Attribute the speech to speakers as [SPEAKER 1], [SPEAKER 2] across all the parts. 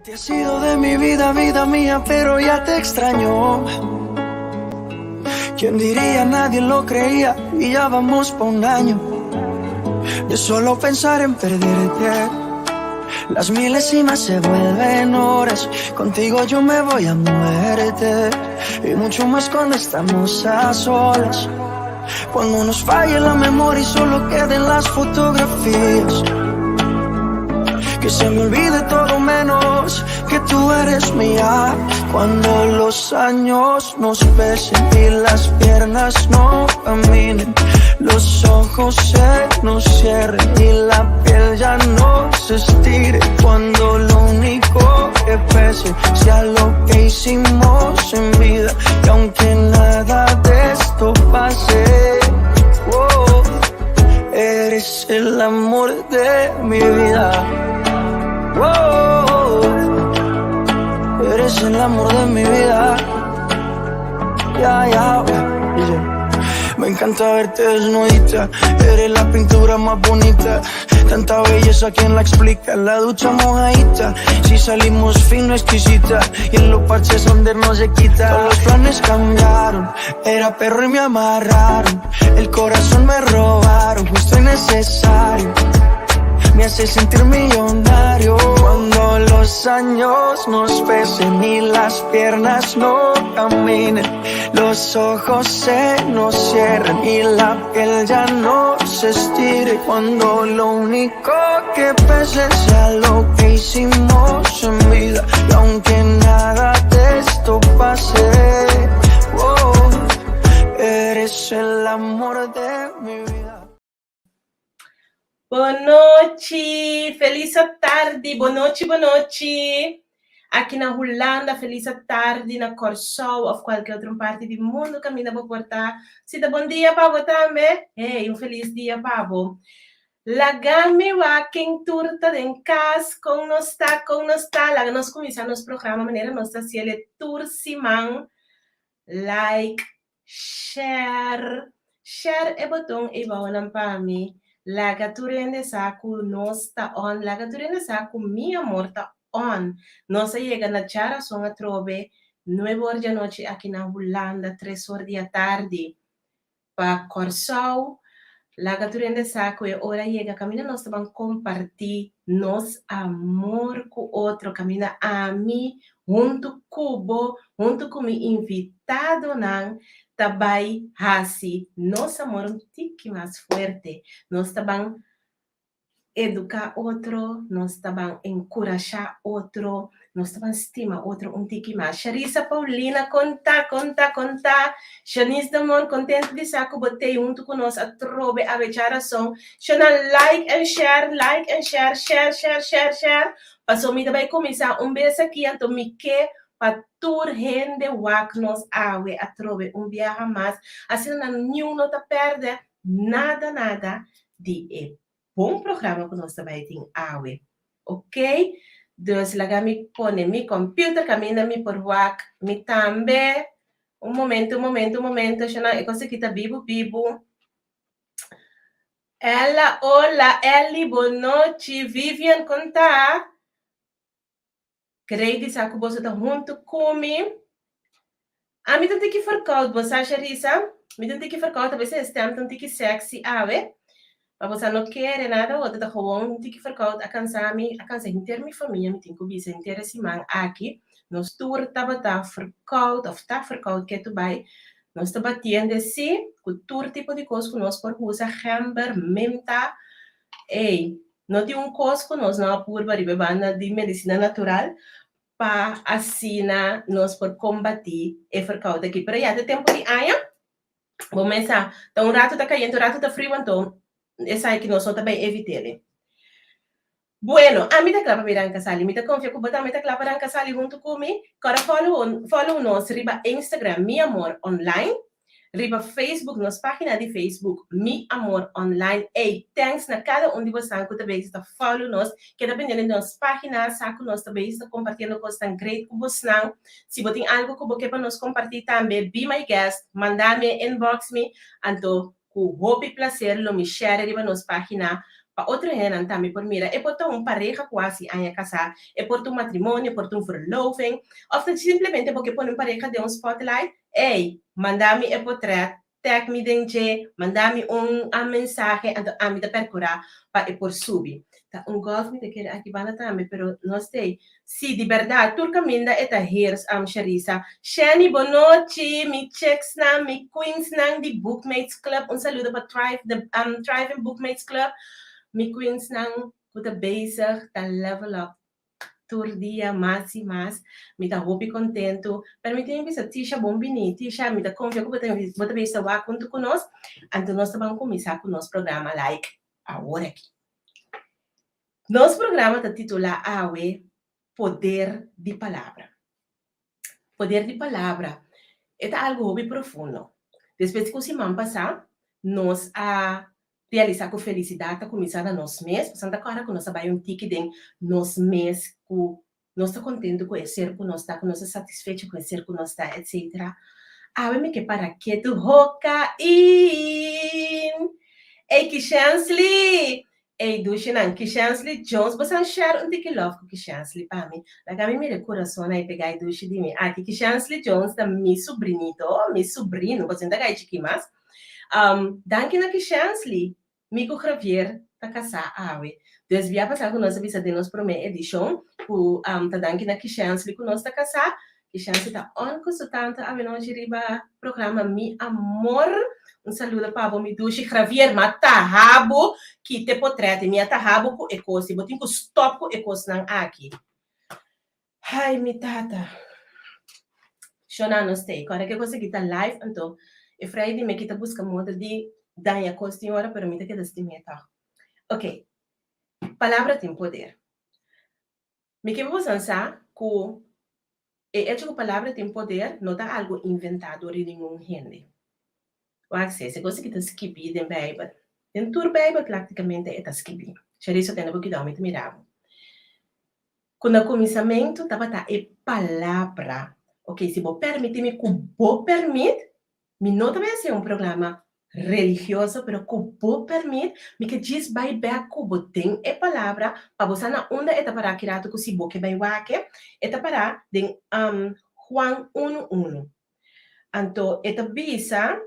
[SPEAKER 1] Te has ido de mi vida, vida mía, pero ya te extraño. ¿Quién diría? Nadie lo creía y ya vamos pa' un año. De solo pensar en perderte, las milésimas se vuelven horas. Contigo yo me voy a muerte, y mucho más cuando estamos a solas. Cuando nos falle la memoria y solo queden las fotografías. Que se me olvide todo menos que tú eres mía. Cuando los años nos pesen y las piernas no caminen, los ojos se nos cierren y la piel ya no se estire. Cuando lo único que pese sea lo que hicimos en vida, y aunque nada de esto pase, oh, eres el amor de mi vida. Oh, eres el amor de mi vida. Me encanta verte desnudita, eres la pintura más bonita. Tanta belleza, ¿quién la explica? La ducha mojadita, si salimos fino, exquisita. Y en los parches donde no se quita. Todos los planes cambiaron, era perro y me amarraron. El corazón me robaron, justo y necesario. Me hace sentir millonario. Cuando los años nos pesen y las piernas no caminen, los ojos se nos cierren y la piel ya no se estire. Cuando lo único que pese sea lo que hicimos en vida, y aunque nada de esto pase, oh, eres el amor de mi vida.
[SPEAKER 2] Boa noite, feliz tarde, boa noite. Aqui na Holanda, feliz tarde, na Corsol ou qualquer outra parte do mundo, caminha para portar. Se dá bom dia, Pavo, também. Ei, feliz dia, Pavo. Lagame wa quem turta em casa, com nós tá. Lá nós começamos o programa, maneira nós tá se ele tursimang, like, share é botão e bom para mim. Laga turende saku nosta on, laga turende saku mi amor ta on. Nossa chega na chara songa trove 9 horas da noite aqui na Holanda, 3 horas da tarde. Pa Corsol, laga turende saku e hora chega, camina nós vamos compartilhar nos amor com outro, camina a mim, junto cubo, junto com mi invitado nan. Também assim, nosso amor um tique mais forte. Nós também educar outro, nós também encorajar outro, nós também estima outro um tique mais. Charissa Paulina, conta. Janice Damon, contente de saco, botei junto com nós a trobe, a becharação. Chana like and share. Passou me também começar beijo aqui, então me quer para tur gente wak nos awe a trove viaje mais. Assim não nota perde nada de bom programa que nós também tem awe. Ok? Dus laga me pone mi computer, camina mi por wak, mi também. Um momento, Xana, eu consegui tá bibo. Ela, olá, Ellie, boa noite. Vivian, conta. Creio que saco você tá junto comigo. A mim tem que forcar você, Charissa. Me tem que forcar, talvez você esteja tem que sexy, ave. Mas você não quer nada, ou tá gewoon tem que forcar a cansar inteira minha família, me tem que vir inteira semana aqui. Nós tour tá forcar, of tá forcar que tu vai. Nós tá batendo assim, com tour tipo de coisa que nós por usa hamburger, menta. Ei, não tem coisa que nós não apurba de bebanda de medicina natural. Para assim nós por combater e forcar aqui. Para já tem tempo de aia. Vamos começar. Então, rato tá caindo, rato tá frio, então essa aí que nós também evitamos. Bueno, a mim tá claro para virar em casal. Me tá confio que botar me tá claro para em casal junto comigo. Agora follow nós riba Instagram, Mi Amor Online. Riba Facebook, nossa página de Facebook, Mi Amor Online. Hey, thanks na cada de vocês que também está follow nós, que dependendo da nossa página, saco nós também está compartilhando coisas tão great com vocês. Se você tem algo que você para nos compartilhar também, be my guest, mandar-me, inbox me, então, com hope e prazer, me share riba nossa página para outro renan também por mira, é por um pareja quase a casar, é por um matrimônio, é por um verloving, ou simplesmente porque por uma pareja de um spotlight, ei, mandar-me é portrait, tag me dentro, mandar-me uma mensagem, então a me da percurar para por subir. Tá, golf me quer aqui bana também, pero não sei. Sim, de verdade, turca minda é da hers Charissa. Shani, boa noite, me checks na, me queens na, de Bookmates Club. Saludo para Thrive and Bookmates Club. Me queens na, puta bezig, tá level up. Tur dia, mais e mais. Me tá hopi contento. Permite-me ver Tisha Bombini. Tisha, me tá confiando que você vai estar junto conosco. Então, nós vamos começar com o nosso programa, like, agora aqui. Nosso programa está titulado Awe, Poder de Palavra. Poder de Palavra é algo bem profundo. Depois que o semana passada, nós a realizar com felicidade, a começar a nós mesmos, Santa Clara, que nós trabalhamos um tique de nós mesmos, que nós estamos contentes com o ser que nós está, que nós estamos satisfeitos com o ser que nós está, etc. Awe, que para que tu roca in. Ei, que chancely! Ei, Dushinan, que chancely Jones, você share tique love com que chancely para mim. Laga me mire coração aí pegar e Dushi de mim. Aqui que chancely Jones da mi sobrinito, mi sobrino, você ainda gai de mais. Danke na que chancely, Mico Javier tá casar awe. Desvia passar com nossa visa de nós para uma edição, o tá danke na que chancely com nós tá casar. Que chancely tá on consultante a não riba programa Mi Amor. Saludo para o Midushi Javier Matahabo, que te potrete, minha tahabo com ecosi, botinho com stop com ecosi não aqui. Ai, mi tata. Shona não sei, agora que eu consegui estar live, então, é Friday me que tá buscando modo de dar a senhora, para mim, que deste meta. Ok. Palavra tem poder. Me que vou pensar que é hecho que palavra tem poder, não dá algo inventado de nenhum gente. O acesso, você que está escrevendo em Bíblia. Em toda a Bíblia, praticamente, está escrevendo. Já isso tem um pouquinho de mirável. Quando o começamento, estava a palavra. Ok, se você permite-me que você permite, me não também ser um programa religioso, mas que você permite, me que diz vai bem que você tem a palavra, para você na onda é para que rato que se você vai wake, é para de Juan 1:1. Então, é bisa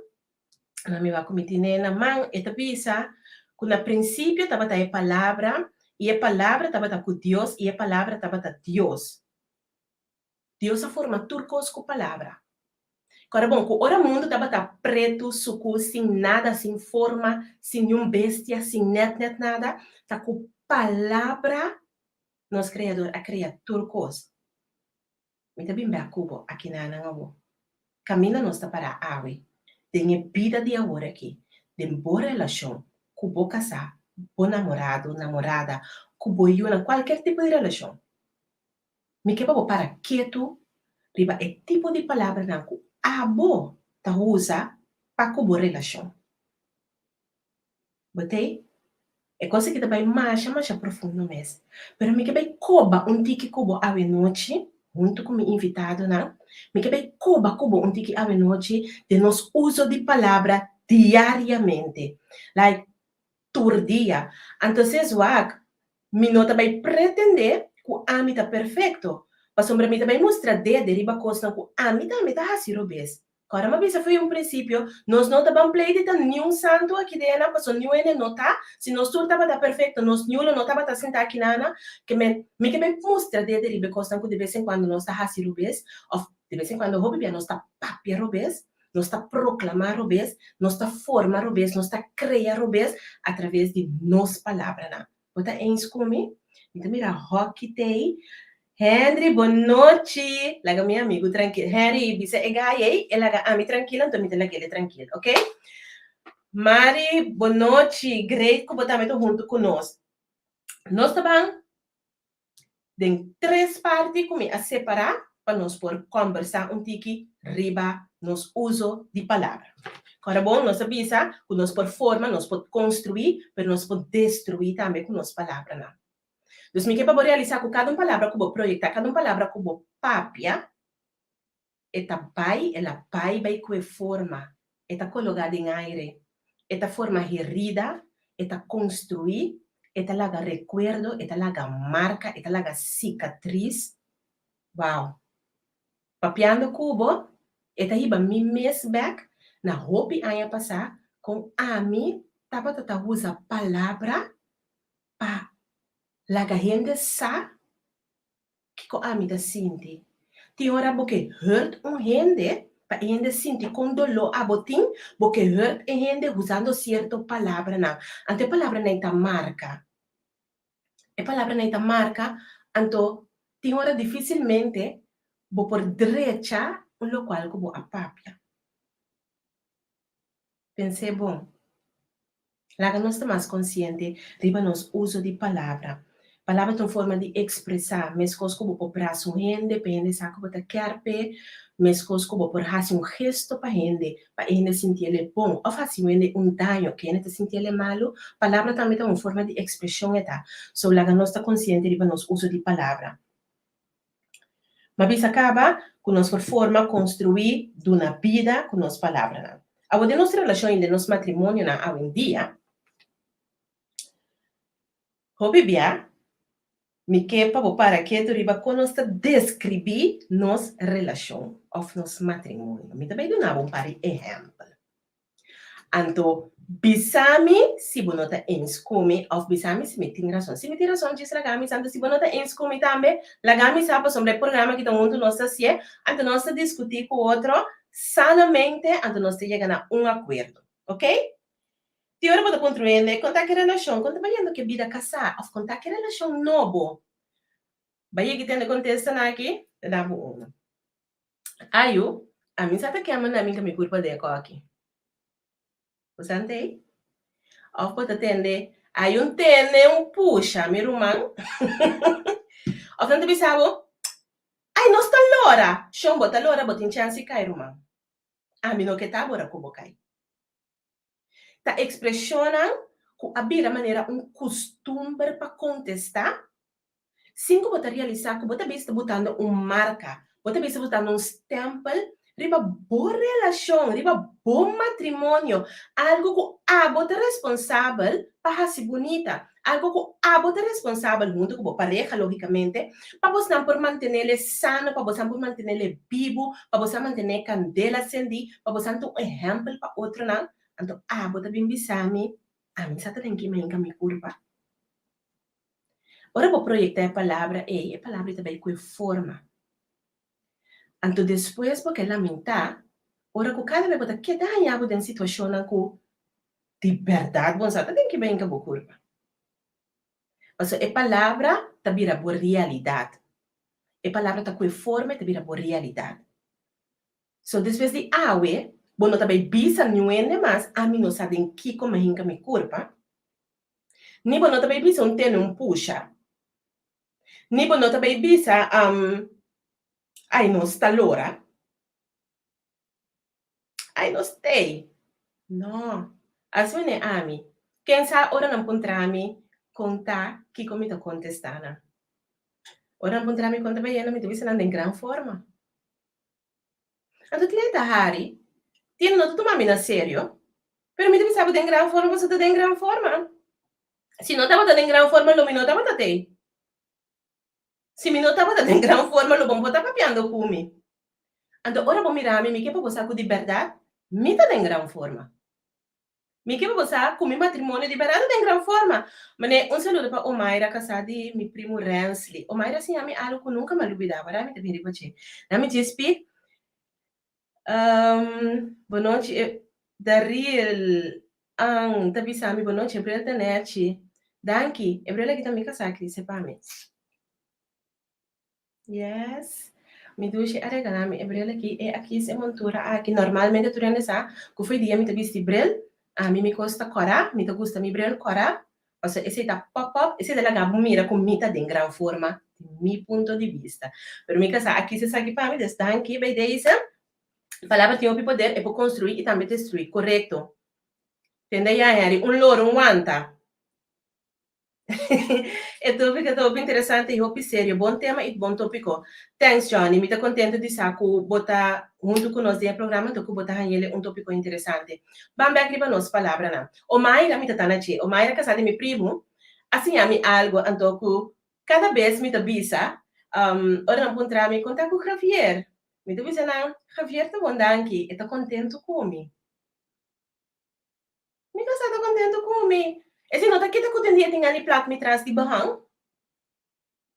[SPEAKER 2] na minha comitina na mão, esta bisa, que no princípio estava a palavra, e a palavra estava com Deus, e a palavra estava Deus. Deus a forma turcos com palavra. Agora, bom, o mundo estava preto, suco, sem nada, sem forma, sem nenhum bestia, sem net, nada. Está com palavra, nosso criador, a criar turcos. Muito bem, cubo, aqui na Anangabu. Camina nós para a água. Tem vida de amor aqui. Tem boa relação. Com boa casar. Bom namorado, namorada. Com boa yuna, qualquer tipo de relação. Me que para quieto. Riba é tipo de palavra na que abo ta usa para com boa relação. Botei? É coisa que também mais profundo mesmo. Pero me que vai coba tique cubo a noite. Junto com o invitado, não? Me que vai cubo tique a noite de nos uso de palavra diariamente. Like, tur dia. Então, me não também pretender que o ami está perfeito. Mas sobre mim também mostra de deriva coisa que a mim também está assim, Rubens. Agora, mas isso foi um princípio. Nós não estamos pleito de nenhum santo aqui dentro, mas nenhum ele não está. Se nós tudo estava perfeito, nós nenhum não estava sentado aqui nana, que me mostra de deriva coisa que de vez em quando nós está assim, Rubens, ou de vez em quando Rubens nós está papia, Rubens, nós está proclamar, Rubens, nós está formar, Rubens, nós está criar, Rubens, através de nossas palavras, não? Você é isso comigo? Então, mira, rock day. Henry, boa noite. Laga meu amigo, tranquilo. Henry, você é gai, laga ami tranquilo, então me laga ele tranquilo, ok? Mari, boa noite. Great que você está junto conosco. Nós estamos em 3 partes comigo a separar para nós por conversar tiki riba nos uso de palavra. Agora, bom, nós sabemos que nós por forma, nós por construir, mas nós por destruir também com nossas palavras, não? Então, me para realizar com cada palavra que eu projetar, cada palavra que eu papia, ela vai com forma, está colocada em aire, esta forma herida, está construir, esta laga recuerdo, esta laga marca, esta laga cicatriz. Wow. Papiando cubo, esta hiba mi mês back, na hopi anya passar, com ami, tapa tata usa palavra, pa laga gente sa, que ko ami da sinti. Ti ora boke hurt gente, pa gente sinti com dolor abotim, boke hurt gente usando cierto palavra na. Ante palavra na ita marca. E palavra na ita marca, anto, ti ora dificilmente, bo por derecha, lo qual ko bo apapia. Pensei, bom, laga nós estamos mais consciente riba nos uso de palavra. Palavra tem forma de expressar, mas coisas como por braço gente, depende se como tá querpe, mas coisas como por fazer gesto para gente sentir ele bom, ou fazer dano, que gente sentir ele malo, palavra também tem uma forma de expressão eta. So laga nós está consciente riba nos uso de palavra. Mas acaba com nossa forma construir de uma vida com nossas palavras. A de nossa relação de nosso matrimônio na hoje em dia, hobby bia, me quepa para que tu riba conosca descrever nossa relação ou nosso matrimônio. Me também dá um par de exemplo. Anto, bisami se bonota enscome, ou bisami se me tem razão. Se me tem razão, diz lagami, santo se bonota enscome também, lagami sabe sobre o programa que todo mundo nós assim, anto nós discutir com o outro, sanamente, anto nós chegamos a um acordo, ok? Ti ora vado construindo, contar que relação, quando vai que vida casar, ou contar que relação novo. Vai que tem contexto aqui, dá bom. Aí, a mim sabe que a mãe que me culpa de aqui. Você entende? Ou pode atender, aí tem puxa, meu irmão. Ou tanto pensava, ai, nós tá lora, chão bota lora, bota em chance cai, irmão. A mim não que tá agora como cai. Tá expressionando com a maneira costume para contestar. Cinco bota realizar que bota vista botando marca, bota vista botando stempel, riba boa relação, riba bom matrimônio, algo que a bota responsável para ser bonita, algo que a bota responsável junto com a pareja, logicamente, para você não por manter ele sano, para você não por manter ele vivo, para você manter candela acendi, para você não ter um exemplo para outro não. Então, a bota bem bisami, a mim só tem que me curva. Ora vou projetar a palavra também com forma. Então, depois, porque lamentar, ora que cada vez que dá em uma situação com de verdade, você tem que bem com a curva. Mas a palavra também é boa realidade. A palavra está com forma também é boa realidade. So, depois de awe, bom, também bisa não é mais, a mim não sabe em que como é que me curva. Nem bom, também bisa um puxa. Ni bo nota bay bisa ai non sta l'ora. Ai non stay. No. Asune ami. Quem sa ora non puntrami conta chi comito contestana. Ora non puntrami conta bayena mi tuvisa in gran forma. Anto clienta Hari, tiene no tutto mami na serio. Pero mi tuvisa in gran forma, você tá in gran forma. Se não tava in gran forma, lo mi não tava te. Se mi notava em gran forma, lo bom botar papiando cumi. Então, ora bom mirami, mi que para você de verdade, mi tá em gran forma. Mi que para você com mi matrimônio de verdade em gran forma. Mas um saludo para Omaira, casada de mi primo Rensley. Omaira, assim, a mi algo que nunca me olvidava, né? Me te viri você. Na mi disse, boa noite, Daril, tabi sami, boa noite, Ebrela Tanete. Danke, Ebrela que também casada, que disse para mim. Yes. Mi duce a regalami Ebrel aqui e aqui se montura aqui normalmente tu rende sa que foi dia mi te visti brel a mi costa cora mi te gusta mi brel cora o sea esse da pop esse da laga mira com mita de gran forma mi punto de vista pero mi casa aqui se sabe para mi desde aqui bem deisa palavra tem o poder é para construir e também destruir correto entende ya Harry loro wanta é tópico interessante e roupa sério, bom tema e bom tópico. Thanks, Johnny. Me tá contente de saco botar junto com nós no programa, então botar ele tópico interessante. Vamos ver aqui para nós palavra, não. O Mayra me tá na che. O Mayra casada meu primo, assim, a mim algo, então, cada vez me avisa, ora não encontrar me contar com o Javier. Me avisa, não, Javier está bom aqui, está contente comigo. Me está contente comigo. Assim, não está aqui, está contente, tem ali plato me traz de barrão.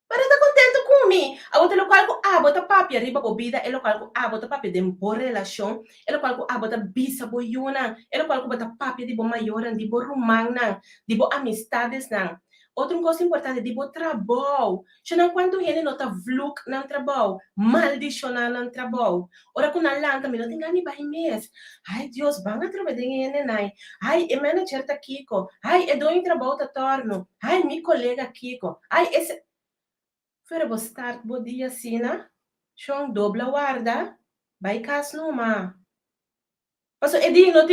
[SPEAKER 2] Para estar contente comigo. Agora, o qual bota papi arriba bobida, é o qual bota papi de boa relação, é o qual bota bisa boiuna, é o qual bota papi de boa maior, de boa romana, de boa amistades, não. Outra coisa importante, de boa trabalho. Se não quando ele não está vluk no trabalho, maldicionar no trabalho. Ora, quando a lança, me não tem ganho para mês. Ai, Deus, banga trabalhar em nenai. Ai, é manager tá Kiko. Ai, é dono trabalho tá torno. Ai, meu colega Kiko. Ai, esse Fera bo start bo dia sina, shong dobla guarda, vai cas numa. Paso edi não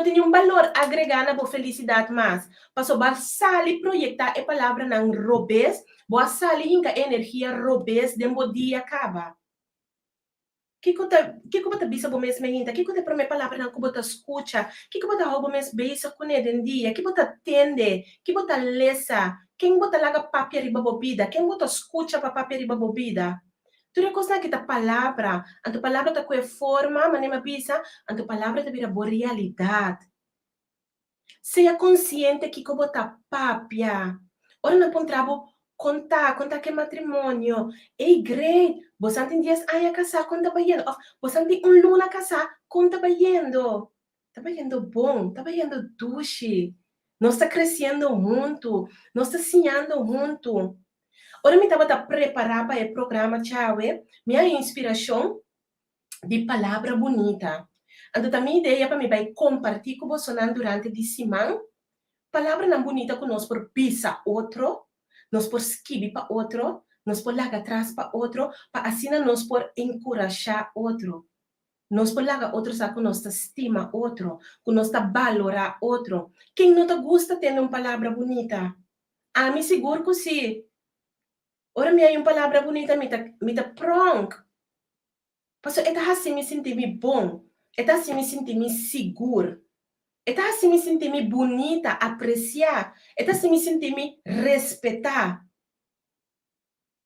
[SPEAKER 2] tem um valor agregado na felicidade mais. Paso bar sali proyectar a palavra nang robes, boa sali hinka energia robes de bo dia acaba. Kiko bota bisa bo mes mehinta, kiko te prome palavra nang bota escucha, kiko bota roubo mes beisa com den dia, kiko bota tende, kiko bota lesa, quem bota laga papia riba bobida, quem bota escucha pa papia riba bobida. Tu recosta que ta palavra, a tu palavra ta coe forma, manema bisa, a tu palavra ta vira boa realidade. Seja consciente que como bota papia. Ora na pontrabo contar que matrimônio. Ei, great. Você tem dias a casar, conta bayendo. Você tem luna casar, conta bayendo. Tá bayendo bom, tá bayendo duche. Nós está crescendo muito, nós está sonhando muito. Ora me estava preparar para o programa, Chave. Minha inspiração de palavra bonita. Então, a minha ideia para me vai compartilhar com você durante a semana. Palavra não bonita que nós por pisa outro, nós por esquivar para outro, nós por largar atrás para outro, para assim nós por encorajar outro. Nós por largar outro sabe que nós estima outro, que nós valorar outro. Quem não te gosta de ter uma palavra bonita? Ah, me seguro que sim. Ora, me uma palavra bonita, me tá pronto. Porque é assim me sentir bom, é assim me sentir seguro. É assim me sentir bonita, apreciar. É assim me sentir respeitar.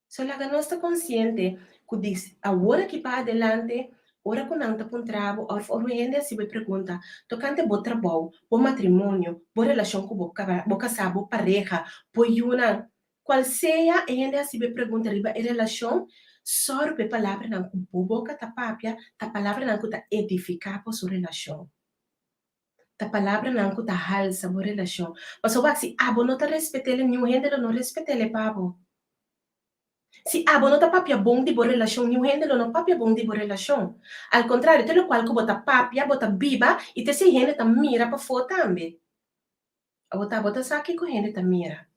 [SPEAKER 2] Só que nós está consciente que diz, agora que para adelante, ora que não está com trabalho, ou ainda se me pergunta, tocante bom trabalho, bom matrimônio, boa relação com bom casar, boa pareja, boa una, qual seja, ainda se me pergunta, riba, a relação, sorbe palavra não com boca tapapia, a palavra não que edificar por sua relação. A palavra não que halsa boa relação. Mas o se abo não tá respeitando nenhum gente não respeita ele pabo. Se abo não tá papia bom de boa relação, nenhum gente não papia bom de boa relação. Al contrário, tem o qual que bota papia, bota biba e te se gente tá mira para fora também. A bota saque com gente tá mira.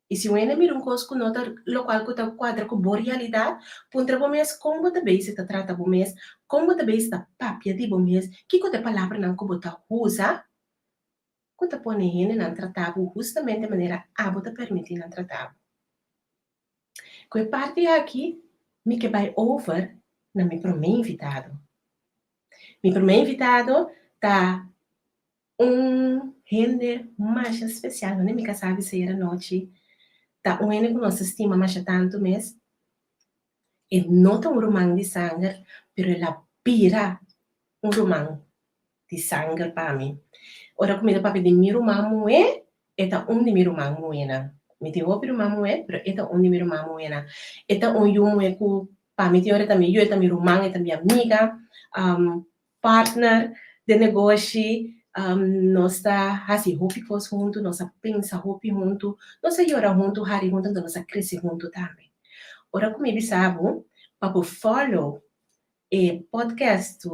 [SPEAKER 2] E se o ene mira coisa que nota local que tá quadra com boa realidade, puntra bom mês como bota bem se tá trata bom mês, como bota bem se tá papia de bom mês, que com a palavra não que bota usa, quando põe ele não tratado justamente de maneira a bota permitir não tratado. Que parte aqui me que vai over na meu primeiro invitado. Meu primeiro invitado tá gente mais especial, não me sabe se era noite. Tá gente que nós estima mais tanto mês. E não tá romance de sangue, pero ela pira romance de sangue para mim. Ora comida para pedir meu irmão é de meu irmão moena. Me te vou para irmão é, pero de meu irmão moena. Eu é com para me te ora também, eu meu irmão, minha amiga, partner de negócio, nós está assim hopicos junto, nós pensa hopi junto, nós llora junto, hari junto, nós cresce junto também. Ora comigo sabe, para follow podcast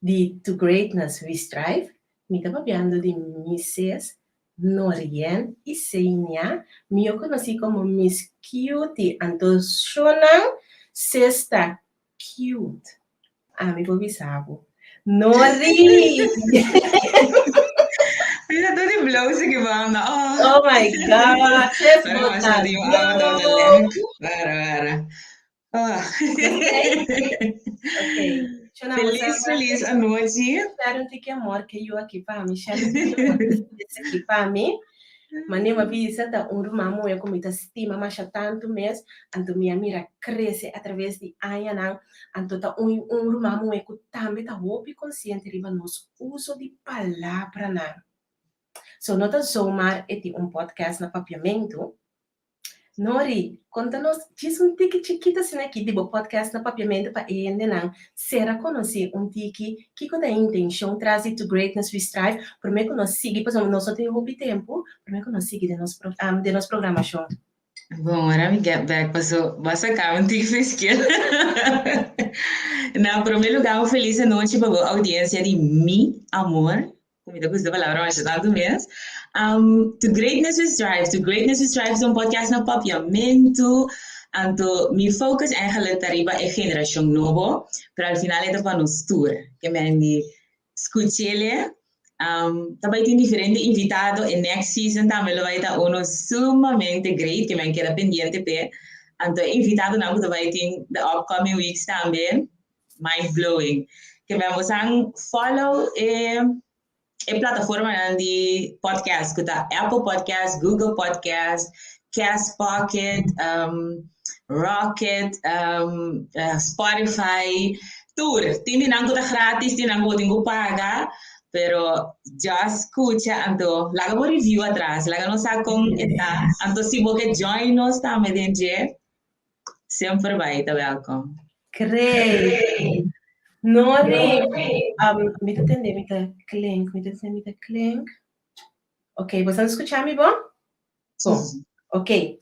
[SPEAKER 2] de To Greatness We Strive, me estava vendo de Mrs. Norien e Seinia, me eu conheci como Miss Cute, então Shonan Sexta Cute. Me vou sabe. Nori!
[SPEAKER 3] Ainda tô de blouse que banda.
[SPEAKER 2] Oh my God! Vocês
[SPEAKER 3] botaram. Para.
[SPEAKER 2] Ok.
[SPEAKER 3] Feliz a noite.
[SPEAKER 2] Espero que amor que eu aqui para mim. Aqui para mim. Mas nem uma visa da rumamo é como ita estima mas há tanto mês, anto minha mira cresce através de anos, anto tá rumamo é que também tá hopi consciente riba nos uso de palavra na. So nota somar eti podcast na papiamento. Nori, conta-nos, diz tique chiquita assim aqui, tipo podcast na papiamento para ainda não. Será conhecer tique que com a intenção trazer to greatness we strive, por mim que nós siga, pois nós só temos pouco tempo, por mim que nós siga de nossa programação.
[SPEAKER 3] Bom, agora me get back, basta cá, um tique fresquinho. Não, em primeiro lugar, feliz noite para a audiência de Mi Amor. Comida com essa palavra, mas tanto mesmo. To Greatness We Strive é um podcast no papiamento. Então, meu foco eigenlijk arriba a geração nova, para al final é para nos tour, que me escutele. Também tem diferentes invitados e next season também vai estar uno sumamente great, que me queda pendiente pe. Então, invitado não vai ter the upcoming weeks também, mind blowing. Que me vamos follow a plataforma de podcast, que tá Apple Podcast, Google Podcast, Cast Pocket, Rocket, Spotify, tudo. Tem nango tá grátis, tem nango tem que pagar, pero já escuta, então, laga um review atrás, laga não sabe como está, então se você join nós também dentro, sempre vai, tá welcome.
[SPEAKER 2] Great! Nori, me entender, me clink. Ok, você escutar me bom? Bom, ok.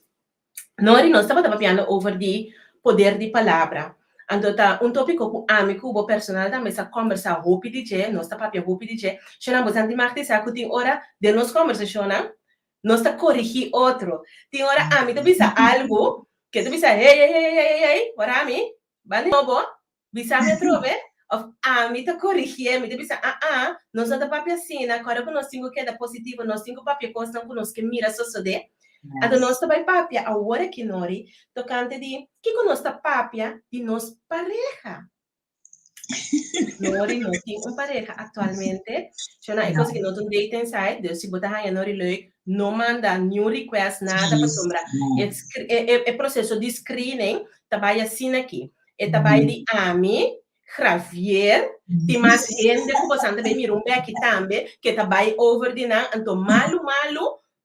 [SPEAKER 2] Nori, nós estamos falando over de poder de palavra. Então, tá tópico que amigo, o personal também está conversar roupa de je, nós estamos falando roupa de je. Se não você marca isso, que tem hora de nós conversação, nós está corrigir outro. Tem hora amigo, tu bisa algo que tu bisa, hey, ora ami, bani novo, bisa me trove. Of me tá corrigir, me deve nós não papel assim, agora que nós temos que dar positivo, nós temos papel coisa que nós que mira só de. Então nós também papel agora que nori, tocante de que nós tá papel de nós pareja. Nori não tem uma pareja atualmente. Se não é coisa que nós não dating site, Deus se botar aí nori leuk, não manda new request nada para sombra. É processo de screening, trabalha assim aqui. É trabalho de Javier, tem mais gente que você também me rompe aqui também, que trabalha over de não, então malo,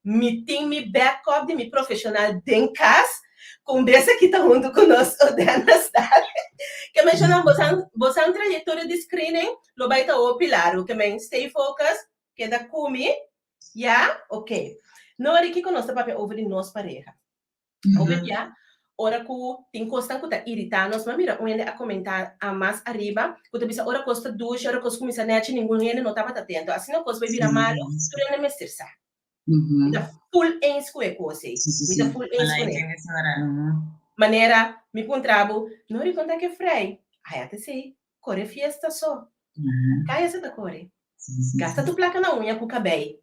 [SPEAKER 2] me tem me backup de me profissional de casa, conversa que está junto conosco, que me chama, você é uma trajetória de screening, lo vai estar o pilar, que me stay focus, que da comi, ok. Não é que conosco papel over de nós pareja, over já. Ora que tem coisa que está irritando, mas mira, a comentar a mais arriba, que tu pensa, ora costa duas, ora costa começa a net, ninguém não estava atento. Assim não coisa vai virar malo, tu não me estressa. Está full ens com a coisa, está full ens com ela. Maneira, me contrabo, não lhe conta que é frei. Aí até sei, corre fiesta só. Cai essa da corre. Gasta tu placa na unha com o cabelo.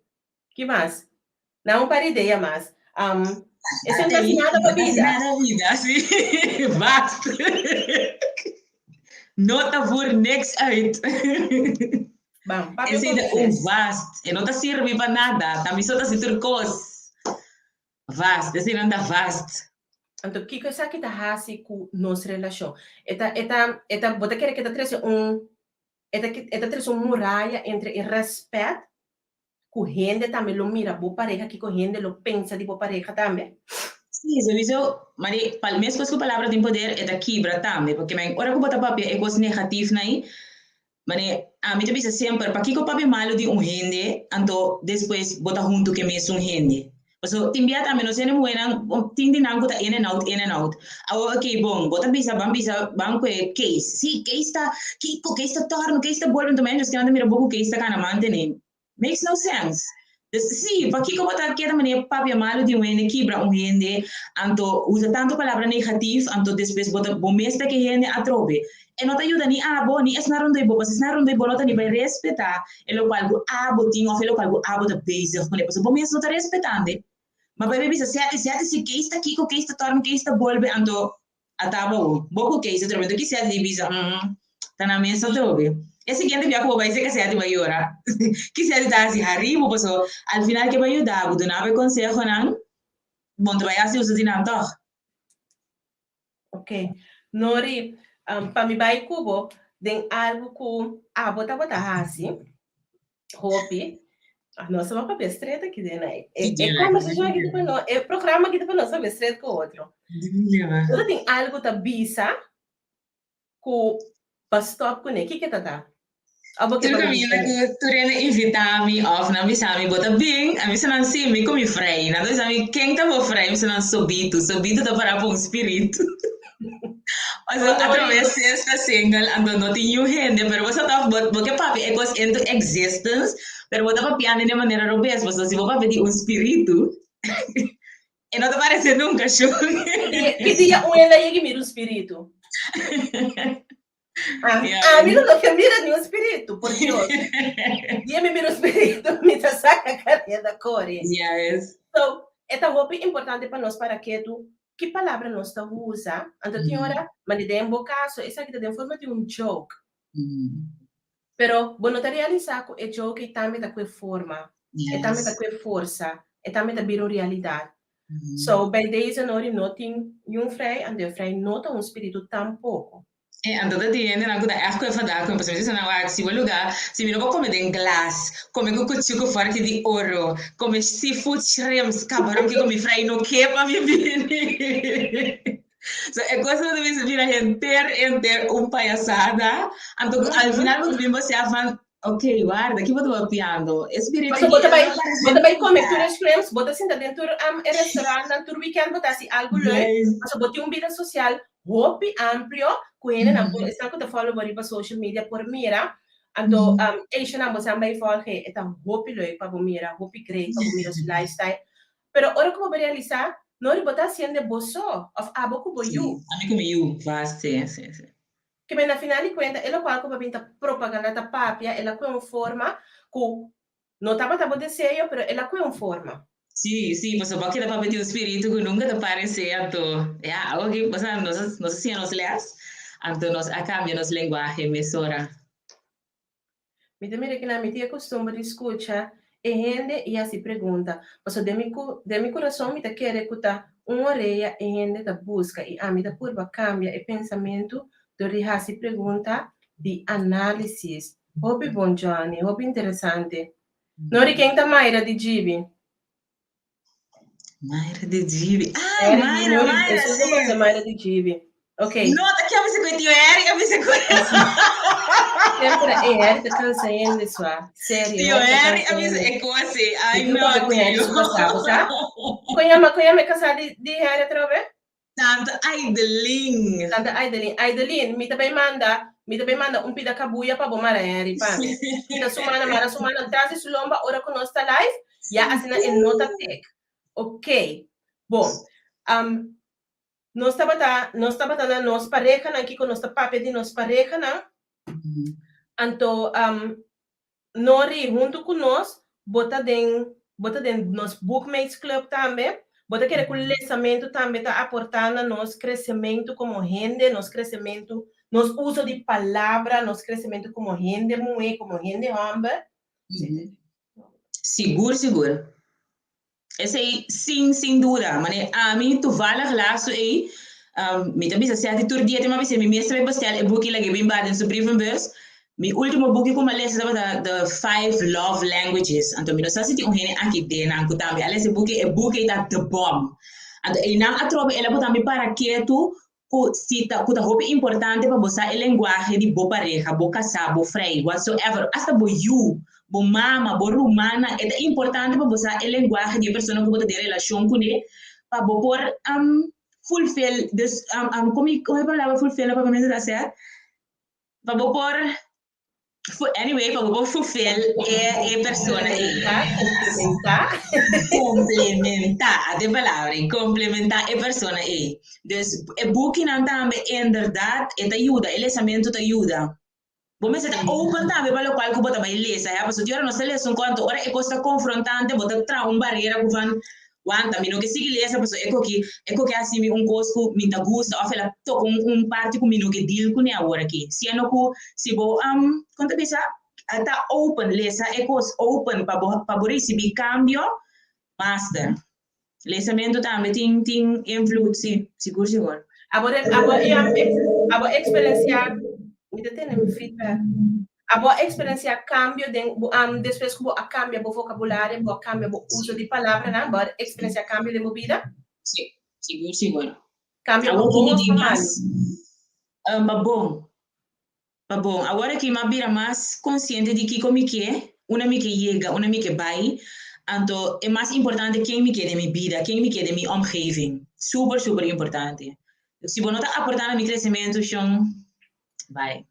[SPEAKER 2] Que mais? Não para ideia mais. Isso não é nada para vida.
[SPEAKER 3] Nada vida, sim. Basta. Nota por next uit. Esse é um vast. E não está servindo para nada. Também só está se turcos. Vast. Esse não está vast.
[SPEAKER 2] Então, o que é que está fazendo com nossa relação? Você quer que está uma muralha entre o respeito que gente também lo mira boa pareja, que gente lo pensa de boa pareja também.
[SPEAKER 3] Sim, isso, mas mesmo com a palavra de poder é da quebra também, porque ora que botar papel é coisa negativa aí, mas a mim pensa sempre, para que o papel malo de gente, então depois botar junto que mesmo gente. So, timbia também não sendo buena, tem de não botar in and out. Ok, bom, botar bisa banco é case. Sim, case está, case está torno, case está bom, também nós queremos mirar pouco case está kana manter. Makes no sense. Sim, para que eu botar aqui também papel malo de gente quebra gente, então usa tanto palavra negativa, então depois bota bom mesmo que gente atrove. E não te ajuda ni bom, ni es na ronda bo, mas na ronda bo não te ni vai respeitar, e lo qual botinho, ou lo qual tá basic, mas bom mesmo não tá respeitando. Mas vai ver se que está aqui, que está torno, que está volve, então ataba o. Boco que está tremendo que se divisa, tá na mesa trove. E seguinte via como vai ser que se ati vai ora. Que se ati tá assim arriba, pues al final que vai ajudar, do nave consejo não, bom trabalhar se usa dinanto.
[SPEAKER 2] Ok. Nori, para mi bai kubo, den algo ku bota hasi, hopi, nossa uma papel estreita aqui dentro aí. É conversação aqui depois não, é programa aqui depois não, sabe, estreito com o outro. Você tem algo da bisa, ku bastop ku ne, que tá? Abo que
[SPEAKER 3] Tu
[SPEAKER 2] para
[SPEAKER 3] cammina que tu rena invitami of na misami bota bem, a missa não se me come frei, na dois ami quem tá bo frei, missa não sobito tá para um espírito. Mas através desta single ando não tinha gente, pero você tá porque papi é coisa into existence, pero você tá piando de maneira robes, você se você pedir um espírito, e não te parece nunca show.
[SPEAKER 2] Que dia ela ia que mira o espírito? Mira lo que mira nenhum espírito, por Deus. Dia me mira o espírito, me tá saca a carinha da core.
[SPEAKER 3] Yes.
[SPEAKER 2] So, esta roupa é importante para nós, para que palavra nós está usa. Então, tem hora, mas de em caso, essa aqui tem forma de um joke. Pero, bom, não te realizar que é joke e também da forma, e também da força, e também da biro realidade. So, bij deze nori noting jong vrij en de vrij nota um espírito tampouco.
[SPEAKER 3] Então, tá tendo, não cuida, acho que eu falar com pessoas que não vai se o lugar, se me não vou comer em glass, comer com cuchuco forte de ouro, comer seafood shrimps, camarão que come fry no que para viver. So, é coisa de você virar inteiro palhaçada, então ao final você vem você afan, ok, guarda, que eu tô piando, espírito aqui.
[SPEAKER 2] Bota bem comer tudo shrimps, bota assim dentro restaurante, no weekend bota assim algo leuk, mas bota vida social, hopi amplo, kuene na está com follow bari pa social media por mira então Asia na você também fala que é tão hopi leuk para mira hopi great para mira seu lifestyle pero ora como realizar não ele botar sendo bosso of abo com boyu
[SPEAKER 3] amigo meu sim
[SPEAKER 2] que bem na final de conta ela qual como pinta propaganda da papia ela com forma com não tava desejo pero ela com forma.
[SPEAKER 3] Sì, posso perché da papà di un spirito che nunca ti pare certo. Ok, cosa non si nos leas, anto nos a cambio nos linguaje mesora.
[SPEAKER 2] Me mira que na minha costume de escutar e gente e assim pergunta, mas de meu coração me quer escutar uma orelha e gente da busca e a mim da curva cambia e pensamento do se pergunta de análise. Hobby bom Johnny, hobby interessante. Não é quem tá Mayra de Gibi.
[SPEAKER 3] Mayra de Gibi. Mayra,
[SPEAKER 2] sim. Mayra de Gibi. Ok.
[SPEAKER 3] No, daqui a você conheceu Eric, a você
[SPEAKER 2] Sempre é Eric da canção de sua série.
[SPEAKER 3] Tio Eric, a você é coisa. Ai, não,
[SPEAKER 2] tio. Conhece casar de Eric trove?
[SPEAKER 3] Tanta Aidelin.
[SPEAKER 2] Aidelin, me também manda pida cabuia para bomar a Eric, pá. Então, sumana, traz isso lomba, ora com nossa live, já assina em nota tech. Ok. Bom, nós estava na nossa pareja aqui com nossa papel de nossa pareja, né? Então, nori junto com nós, bota dentro nosso bookmates club também, bota que o lançamento também está aportando nosso crescimento como gente, nosso crescimento, nosso uso de palavra, nosso crescimento como gente mulher, como gente homem.
[SPEAKER 3] Seguro. Esse aí, sim, sem dúvida. Mas a mim, tu vale laço aí. Me também se a tur dia tem uma vez me mestre vai bastar e book lagi bem bad so brievenbus. Mi último book como lesse estava the 5 love languages. Então me não sei se tem gente aqui dentro na cutambe. Aliás, book está the bomb. Então e não atrobe ela botar me para quieto ku cita ku da roupa importante para você a linguagem de boa pareja, boa casar, boa frei, whatsoever. Hasta bo you bo mama, bo rumana, é importante para você a linguagem de pessoa que você tem relação com ele, para por fulfill this como é a palavra fulfill para mim certo? Para por anyway, para por fulfill é pessoa complementar a palavra, complementar é pessoa é. Dus é booking também em verdade é ajuda, o lançamento te ajuda. Vamos estar open também para o qual que você vai ler, sabe? Porque se eu não sei ler quanto hora é coisa confrontante, você traz uma barreira que van Wanta, mi no que sigue lesa, pues eko que assim um cosco me da gusta, ou ela toca parte que mi no que deal com agora aqui. Se eu não se bo quando pensa tá open lesa, ecos open para receber cambio, master. Lesamento também tem influência, seguro.
[SPEAKER 2] Agora experiência, me detém meu feedback. A experiência cambio depois que a cambia o vocabulário, a cambia o uso de palavra, né? A experiência cambio de minha vida.
[SPEAKER 3] Sim, seguro.
[SPEAKER 2] Cambio
[SPEAKER 3] Agora
[SPEAKER 2] bom
[SPEAKER 3] que
[SPEAKER 2] ou
[SPEAKER 3] mais, bom. Agora que eu vira mais consciente de que como que é, uma me que chega, uma me que vai, então é mais importante quem me quer de minha vida, quem me quer de minha omgeving. Super importante. Se você não está aportando meu crescimento, então, vai.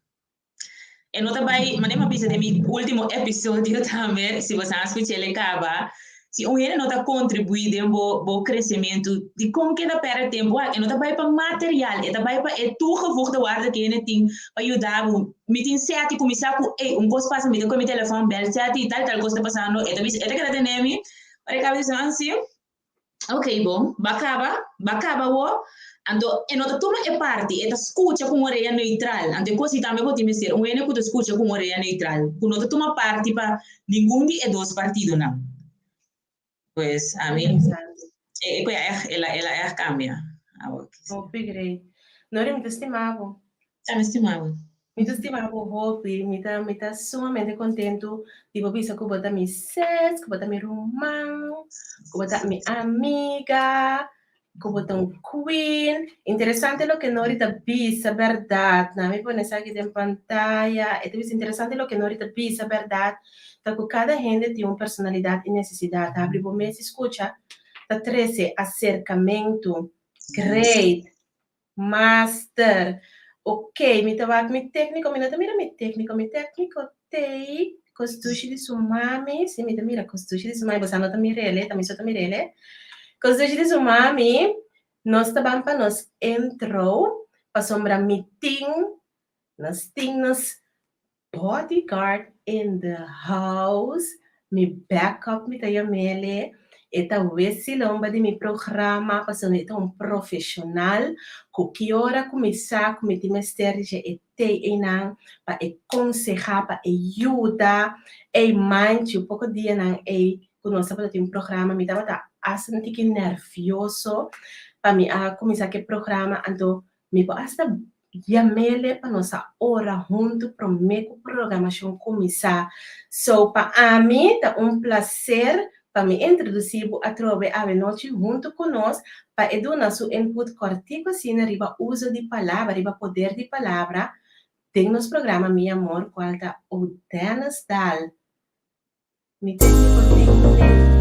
[SPEAKER 3] E não também, mas nem precisa de meu último episódio também, se você não escutar ele acaba, se alguém não está contribuindo para crescimento, de como que não perde tempo, e não também para material, e também para toegevoegde waarde que ele tem para ajudar, me tem certo começar com, coisa passa, me tem com meu telefone, bel, certo, e tal coisa está passando, e também, que não tem nem, para que acaba assim, ok, bom, bacaba, então, e não toma parte, e escuta com orelha neutral. Então, coisa também pode me ser, que escuta com orelha neutral. Não toma parte para nenhum de dois partidos, não. Pois, a mim, ela cambia.
[SPEAKER 2] Oh, great. Não é muito estimado.
[SPEAKER 3] Está me estimado.
[SPEAKER 2] Muito estimado, Hopi. Me tá sumamente contento. Tipo, bisa que botar minha ses, que botar minha irmã, que botar minha amiga, que botar queen. Interessante lo que Norita bisa, verdade. Na me pone aqui em pantalla. É interessante lo que Norita bisa, verdade. Tá que cada gente tem uma personalidade e necessidade. Abre o mês, escuta. Tá 13 acercamento. Great. Master. Ok, mi tabak mi técnico, mi técnico tei costuche di sumami, si mi mira costuche di sumami, você anota mirele, também só mirele. Costuche di sumami, nós tabam pa nos entrou, pa sombra meeting, nos bodyguard in the house, mi backup mi tayamele, eta wesi lomba de mi programa, passando então um profissional, que hora começar, como te mesterje e te enang, para aconselhar, para ajudar, e manche um pouco dia nang e conosco para ter um programa, me tava tá assim que nervioso, para me começar que programa, então me basta Yamele para nossa hora junto para o meu programação começar. So, para mim, é um prazer para me introduzir a trove a noite junto conosco para educar seu input cortico assim, riba uso de palavra, riba poder de palavra. Tem nos programa, meu amor, qual está o Dennis Dal. Me técnico tem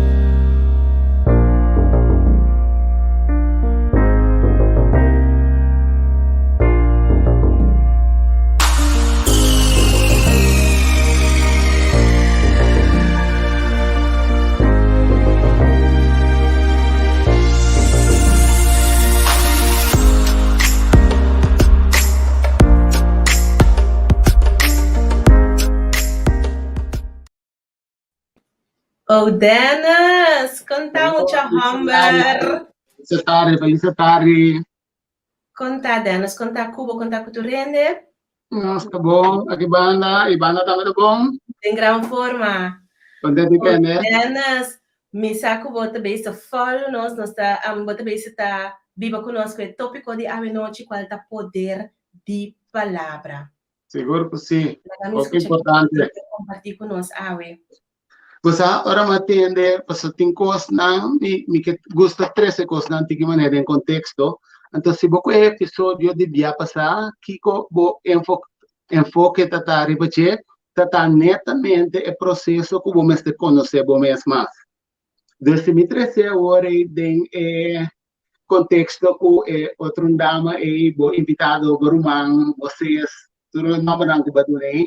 [SPEAKER 2] Oh, Dennis, conta mucho hammer.
[SPEAKER 4] Feliz tarde.
[SPEAKER 2] Conta, Dennis, conta Cubo, conta Cuturende.
[SPEAKER 4] Nossa, tá bom. Aqui banda, e banda também tá bom.
[SPEAKER 2] Em grande forma.
[SPEAKER 4] Contente que né?
[SPEAKER 2] Dennis, me saco bota bem se follow nós tá bota bem se tá viva conosco o tópico de a noite qual tá poder de palavra.
[SPEAKER 4] Seguro que sim. O que é importante.
[SPEAKER 2] Compartilhar conosco, Awe.
[SPEAKER 4] Você ora me atende, você tem coisas não, me que gosta 13 coisas não, de que maneira em contexto. Então, se você episódio de dia passar, Kiko, bo enfoque tá ribache, tá netamente o processo que você está conhecer você mais. Desde me 13 agora tem contexto que outro dama e bo invitado Barumang, vocês tudo não vão que badulei.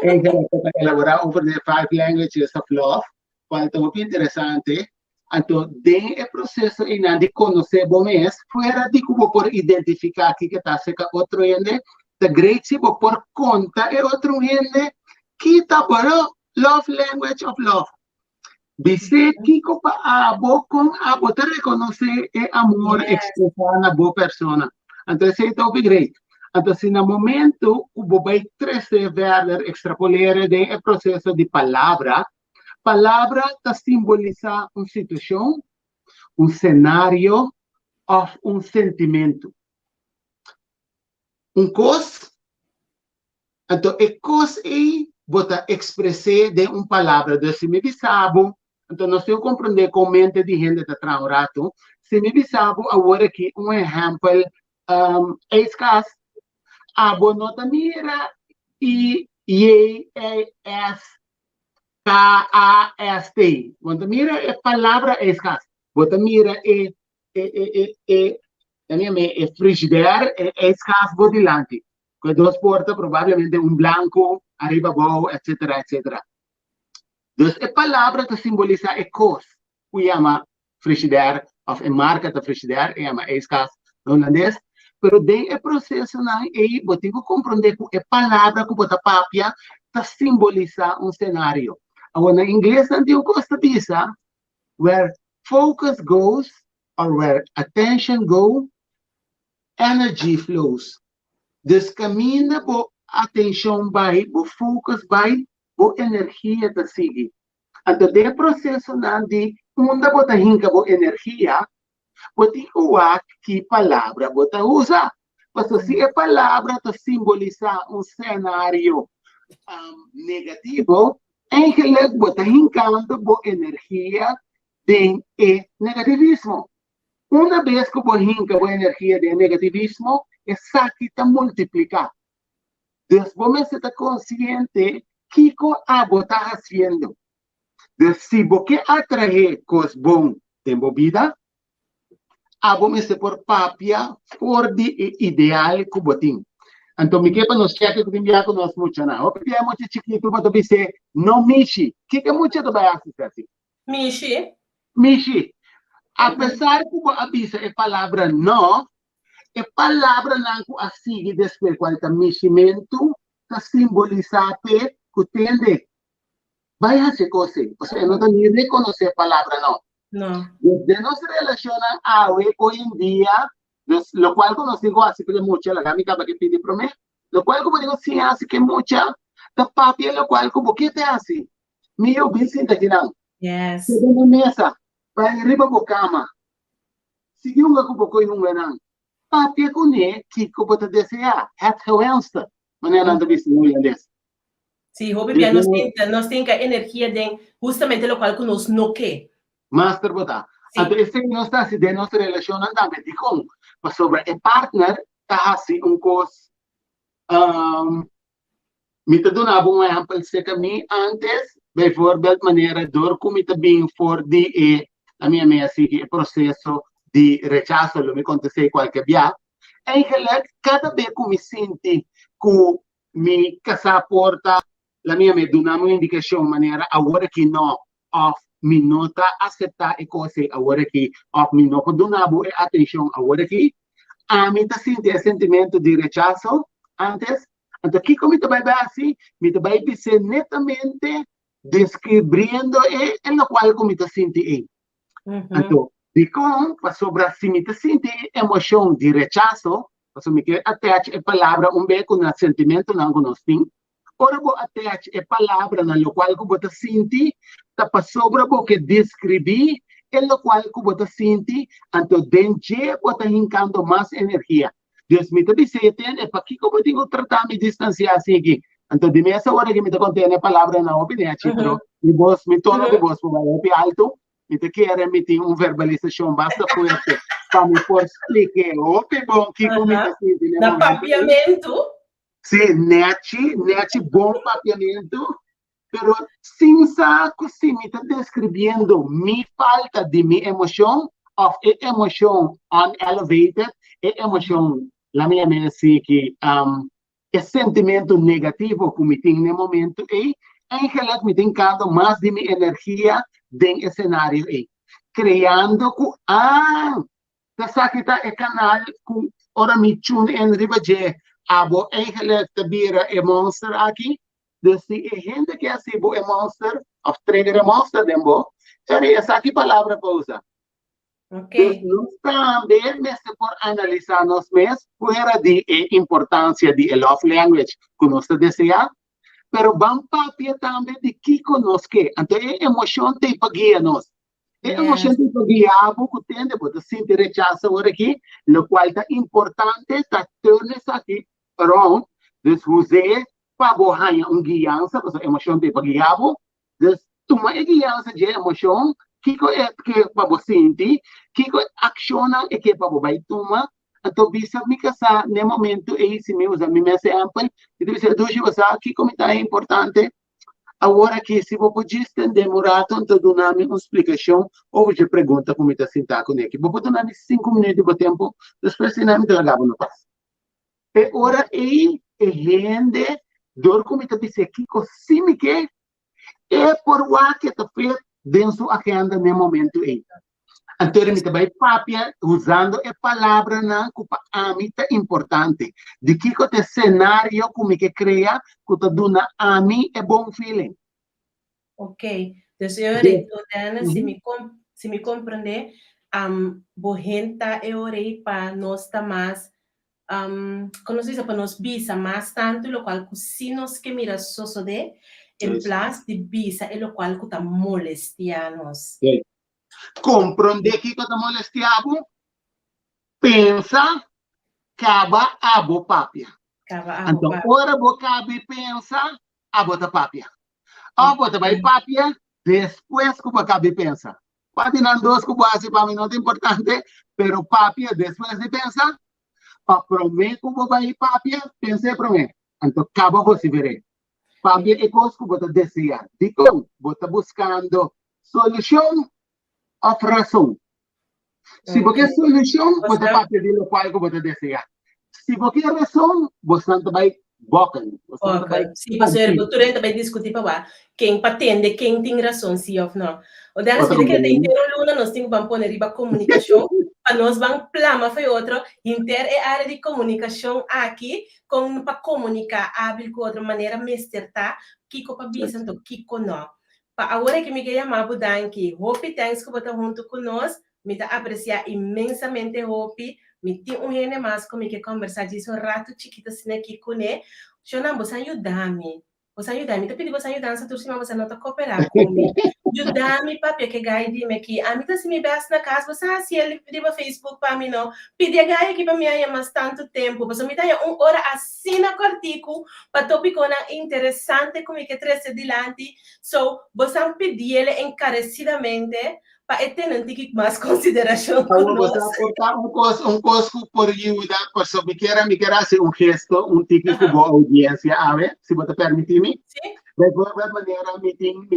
[SPEAKER 4] Para elaborar over the 5 languages of love, qual é muito interessante. Então, tem o processo de conhecer você, fora de como por identificar que está seca outro gente, the great se por conta e outro gente que está por love language of love. Dice Kiko pa abo con abo te reconoce el amor
[SPEAKER 2] Yes.
[SPEAKER 4] expresado na boa persona. Entonces ito great. Entonces no momento o vai crescer verder extrapolar de el proceso de palavra. Palavra ta simboliza uma situação, um cenário ou um sentimento. Um cos, então é cos e bota expressar de uma palavra de se me bisabo. Então, nós temos que compreender com mente de gente que está um rato. Se me bisabo, agora aqui, um exemplo, é escasso. A bonota mira e S K-A-S-T. Bonota mira é palavra é escasso. Bonota mira é frigider é escasso por delante. Com duas portas, provavelmente um branco, arriba, abaixo, etc, etc. Dus a palavra que simboliza a coisa, que chama frigider, ou a marca da frigider, chama escasso holandês, pero de o processo não é, você tem que compreender que a palavra que você papia está simboliza um cenário. Agora, em inglês, não tem o que você diz, where focus goes, or where attention goes, energy flows. Dus caminha por atenção vai, por focus vai, por energia da sigue. Então, de processo não de onde você hinca por energia, você usa que palavra você usa. Porque se a palavra te simboliza um cenário negativo, em que você hincando por energia de negativismo. Uma vez que você hinca por energia de negativismo, essa que está multiplicada. Después você está consciente que você está fazendo. Se você atrair coisas boas em sua vida, você por papia for de ideal que você tem. Então, me quepa nos cheques que tem com nós muito, não. O que é muito chiquito, você dizer, não mixe. O que é muito do vai assim?
[SPEAKER 2] Mishi.
[SPEAKER 4] Mixe. Apesar que você avisa a palavra não, a palavra não assim depois qual é o meximento que simboliza que entende. Vai fazer coisa. Ou seja, não tem reconhecer a palavra não.
[SPEAKER 2] Não.
[SPEAKER 4] De nos relaciona a hoy en día, lo cual conocido así que mucha, la gamica para que pide promesa, lo cual como digo, sí hace que mucha, la papi, lo cual como que te hace, mío, Vincent, aquí no,
[SPEAKER 2] Yes.
[SPEAKER 4] se ve una mesa, para arriba por cama, sigue un poco con un verán, papi, con él, que como te desea, het gewenst, maneira de vista muy holandês.
[SPEAKER 2] Sí, hoop que nos tenga energía de justamente lo cual que nos no que.
[SPEAKER 4] Master botar.
[SPEAKER 2] Sí.
[SPEAKER 4] Então, esse não está se de nossa relação andando de com, mas sobre o partner está assim coisa. Me te donava exemplo se que mim antes, bijvoorbeeld maneira dor como te bem for de a minha assim o processo de rechazo, lo me aconteceu qualquer dia. Em geral, cada vez que me senti que me casa porta, a minha me donava uma indicação maneira agora que não of me nota aceitar e coisa agora que of me não donava atenção agora que a mim tá sentindo esse sentimento de rechazo antes. Então, que como te vai ver assim, me te vai dizer netamente descrevendo e no qual como te senti. Então, de como sobre se me te senti emoção de rechazo, porque me quer attach a palavra beco na sentimento não conhecem. Ora vou attach a palavra na lo qual como te senti, tá sobre o que descrevi e lo qual como te senti, então dentro você hincando mais energia. Deus me dice, é para que como tenho tratar me distanciar assim aqui. Então, de essa hora que me te contém a palavra na opinião, pero mi voz, mi tono de voz vai alto, me te quer emitir verbalização basta forte para me por explicar o que bom que como me senti.
[SPEAKER 2] Na papiamento.
[SPEAKER 4] Sim, nete bom papiamento, pero sem saco se me está descrevendo mi falta de mi emoção, of emoção unelevated, emoção la minha mente que esse sentimento negativo que me tem no momento e em geral me tem cada mais de minha energia dentro do cenário e criando que dessa que tá é canal que ora me tune em ribaje abo em geral te vira monster aqui desse gente que assim bo monster of trigger monster dembo Essa aqui palavra para usar.
[SPEAKER 2] Ok.
[SPEAKER 4] Nós também, mesmo por analisar nós mesmos, fora de importância de love language que nós desejamos, pero vamos papia também de que conosco. Então, a emoção tem para guiar nós. A emoção tem para guiar, porque tem de sentir rechaço agora aqui, o qual é importante, está tornando aqui around, dus você, para você guiança, porque a emoção tem para guiar, dus toma a guiança de emoção, que é que para você sentir, que acciona é que para você tomar. Então, bisa me casar no momento aí se me usa me exemplo, e deve ser dois você aqui como é importante. Agora que se você pode demorar tanto dar uma explicação ou você pergunta como está sentado com ele, você pode dar 5 minutos de tempo, depois se não me traga no passo. E agora aí gente dor como está dizendo que se me que é por o que está feito dentro da sua agenda no momento aí. Então, me também papia usando a palavra na cupa amita importante. De que o cenário como que cria, que te dá a mim é bom feeling.
[SPEAKER 2] Ok. Então, eu retorno, se me compreender, bohenta é orei para nós mais, como se diz, para nós bisa mais tanto, o qual se nós que mira soso de, em place de bisa, é o qual que está molestianos.
[SPEAKER 4] Compreender que está molestiado, pensa, caba abo papia. Então, ora bo cabe pensa, abo ta papia. Abo ta vai papia, depois que bo cabe pensa. Pode não dois que base para mim não é importante, pero papia depois de pensar, para prometer que bo vai papia, pensei prometer. Então, caba você veré. Papia é coisa que bo ta deseja. Digo, bo ta buscando solução ou razão. Se você quer solução, você vai pedir o qual que você deseja. Se você quer razão, você vai bocar.
[SPEAKER 2] Sim, você também discutir para quem patente, quem tem razão, sim ou não. O delas que tem luna, nós temos que pôr riba comunicação, para nós vamos plama foi outro, inter é área de comunicação aqui, para comunicar hábil com outra maneira, mestertar, kiko para bisa, então kiko não. Para agora que me quer chamar Budanki, Hope thanks que você junto conosco, me apreciar imensamente Hope, me tem gente mais comigo que conversar disso rato chiquito assim aqui com ele, Shona, você ajudar-me, tá pedindo você ajudar, essa turma você não tá cooperar comigo, ajudar-me, papi, que guide-me aqui, a mim tá se me basta na casa, você se ele pedir para Facebook para mim não, pedir guide aqui para mim há mais tanto tempo, você me dá uma hora assim na artigo, para topicona interessante comigo que traz adiante, so, você pedir ele encarecidamente, para ter mais consideração conosco.
[SPEAKER 4] Um costo por ajuda, por so me quer hacer gesto, tipo de audiência, se você permite-me.
[SPEAKER 2] Sim.
[SPEAKER 4] De qualquer maneira, meeting,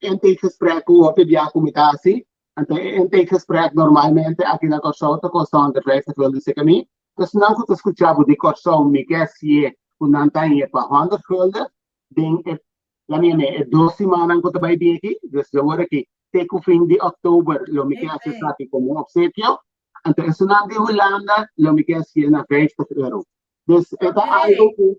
[SPEAKER 4] em gesprek, o pedir comunicatie. Então, em gesprek, normalmente, aqui na Corsão, a Corsão de Reis, que eu disse que mim, então, não que eu escutava de Corsão, me quer se é, o não tem para 100 gulden, la minha é 2 semanas que eu trabalhei aqui, então, agora aqui, take o fim de outubro, lo me quer se aqui como obsequio, então, isso não de Holanda, lo me quer se na €50. Então, é algo que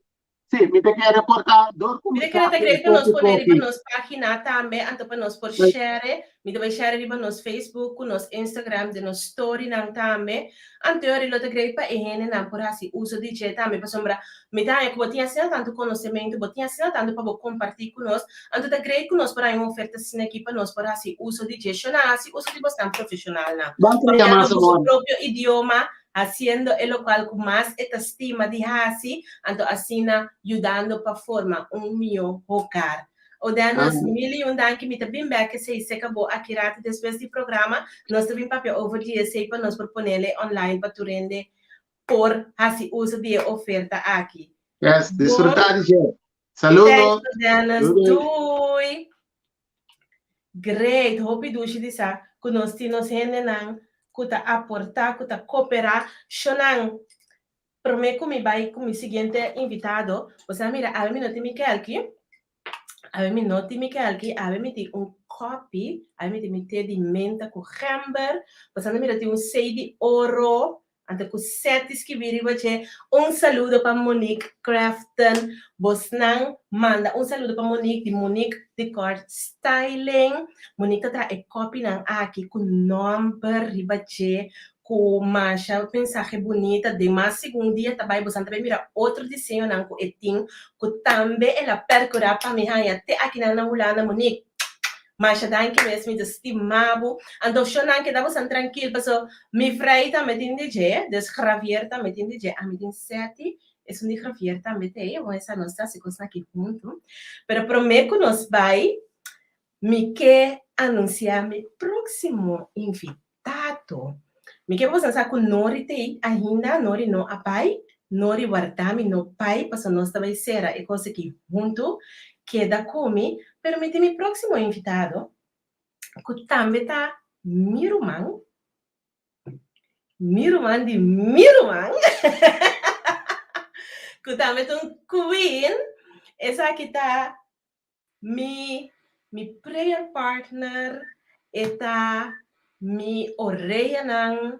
[SPEAKER 4] sim, me tem que reportar dor como
[SPEAKER 2] me quer que nós poder ir nos página também, então para nós por share, me deve share ir nos Facebook, nos Instagram, de nos story não também, então eu lo te creio para ele não por assim uso de chat também para sombra, me dá que botinha assim tanto conhecimento, botinha assim tanto para compartilhar com nós, então te creio que nós para uma oferta assim aqui para nós por assim uso de chat, não assim uso de bastante profissional não, para o próprio idioma haciendo el local con más esta estima de así, anto así ayudando para formar meu hogar. O danos milhão que me também bem que se acabou aqui rato depois do programa, nós também papel over dia sei para nós proponerle online para tu rende por assim uso de oferta aqui.
[SPEAKER 4] Yes, desfrutar de gente. Saludos.
[SPEAKER 2] Dui. Great, hope du shi disa kunosti nos hende nang kuta aportar, kuta cooperar, shonang. Prometo me vai com o seguinte invitado. Você mira, a mim não tem Miquel aqui. A mim não tem Miquel aqui. A mim tem copy. A mim tem de menta com hamburger. Você mira tem 6 de ouro. Ante ku set escrever você saludo para Monique Crafton. Bosnang manda saludo para Monique Decor Styling. Monique tra e copy nang aqui com number ribache com mancha mensagem bonita de mais segundo dia também você também mira outro desenho nang ku eting ku também ela percura para me até aqui na Holanda Monique. Mas já dá que mesmo de estimado, então eu não quero você tranquilo, porque me freita me tem DJ, desgravier tá me tem DJ, a me tem sete, é um desgravier tá me tem, ou essa nossa se costa aqui junto, pero prometo que nós vai me quer anunciar meu próximo invitado, me quer você sabe que Nori tem ainda Nori não a pai, Nori guardami no pai, para nós também ser a coisa aqui junto, queda comigo. Pero me tem meu próximo invitado, que também está Miruman de Miruman, que também tem um Queen, essa aqui está mi prayer partner, está mi orelha não,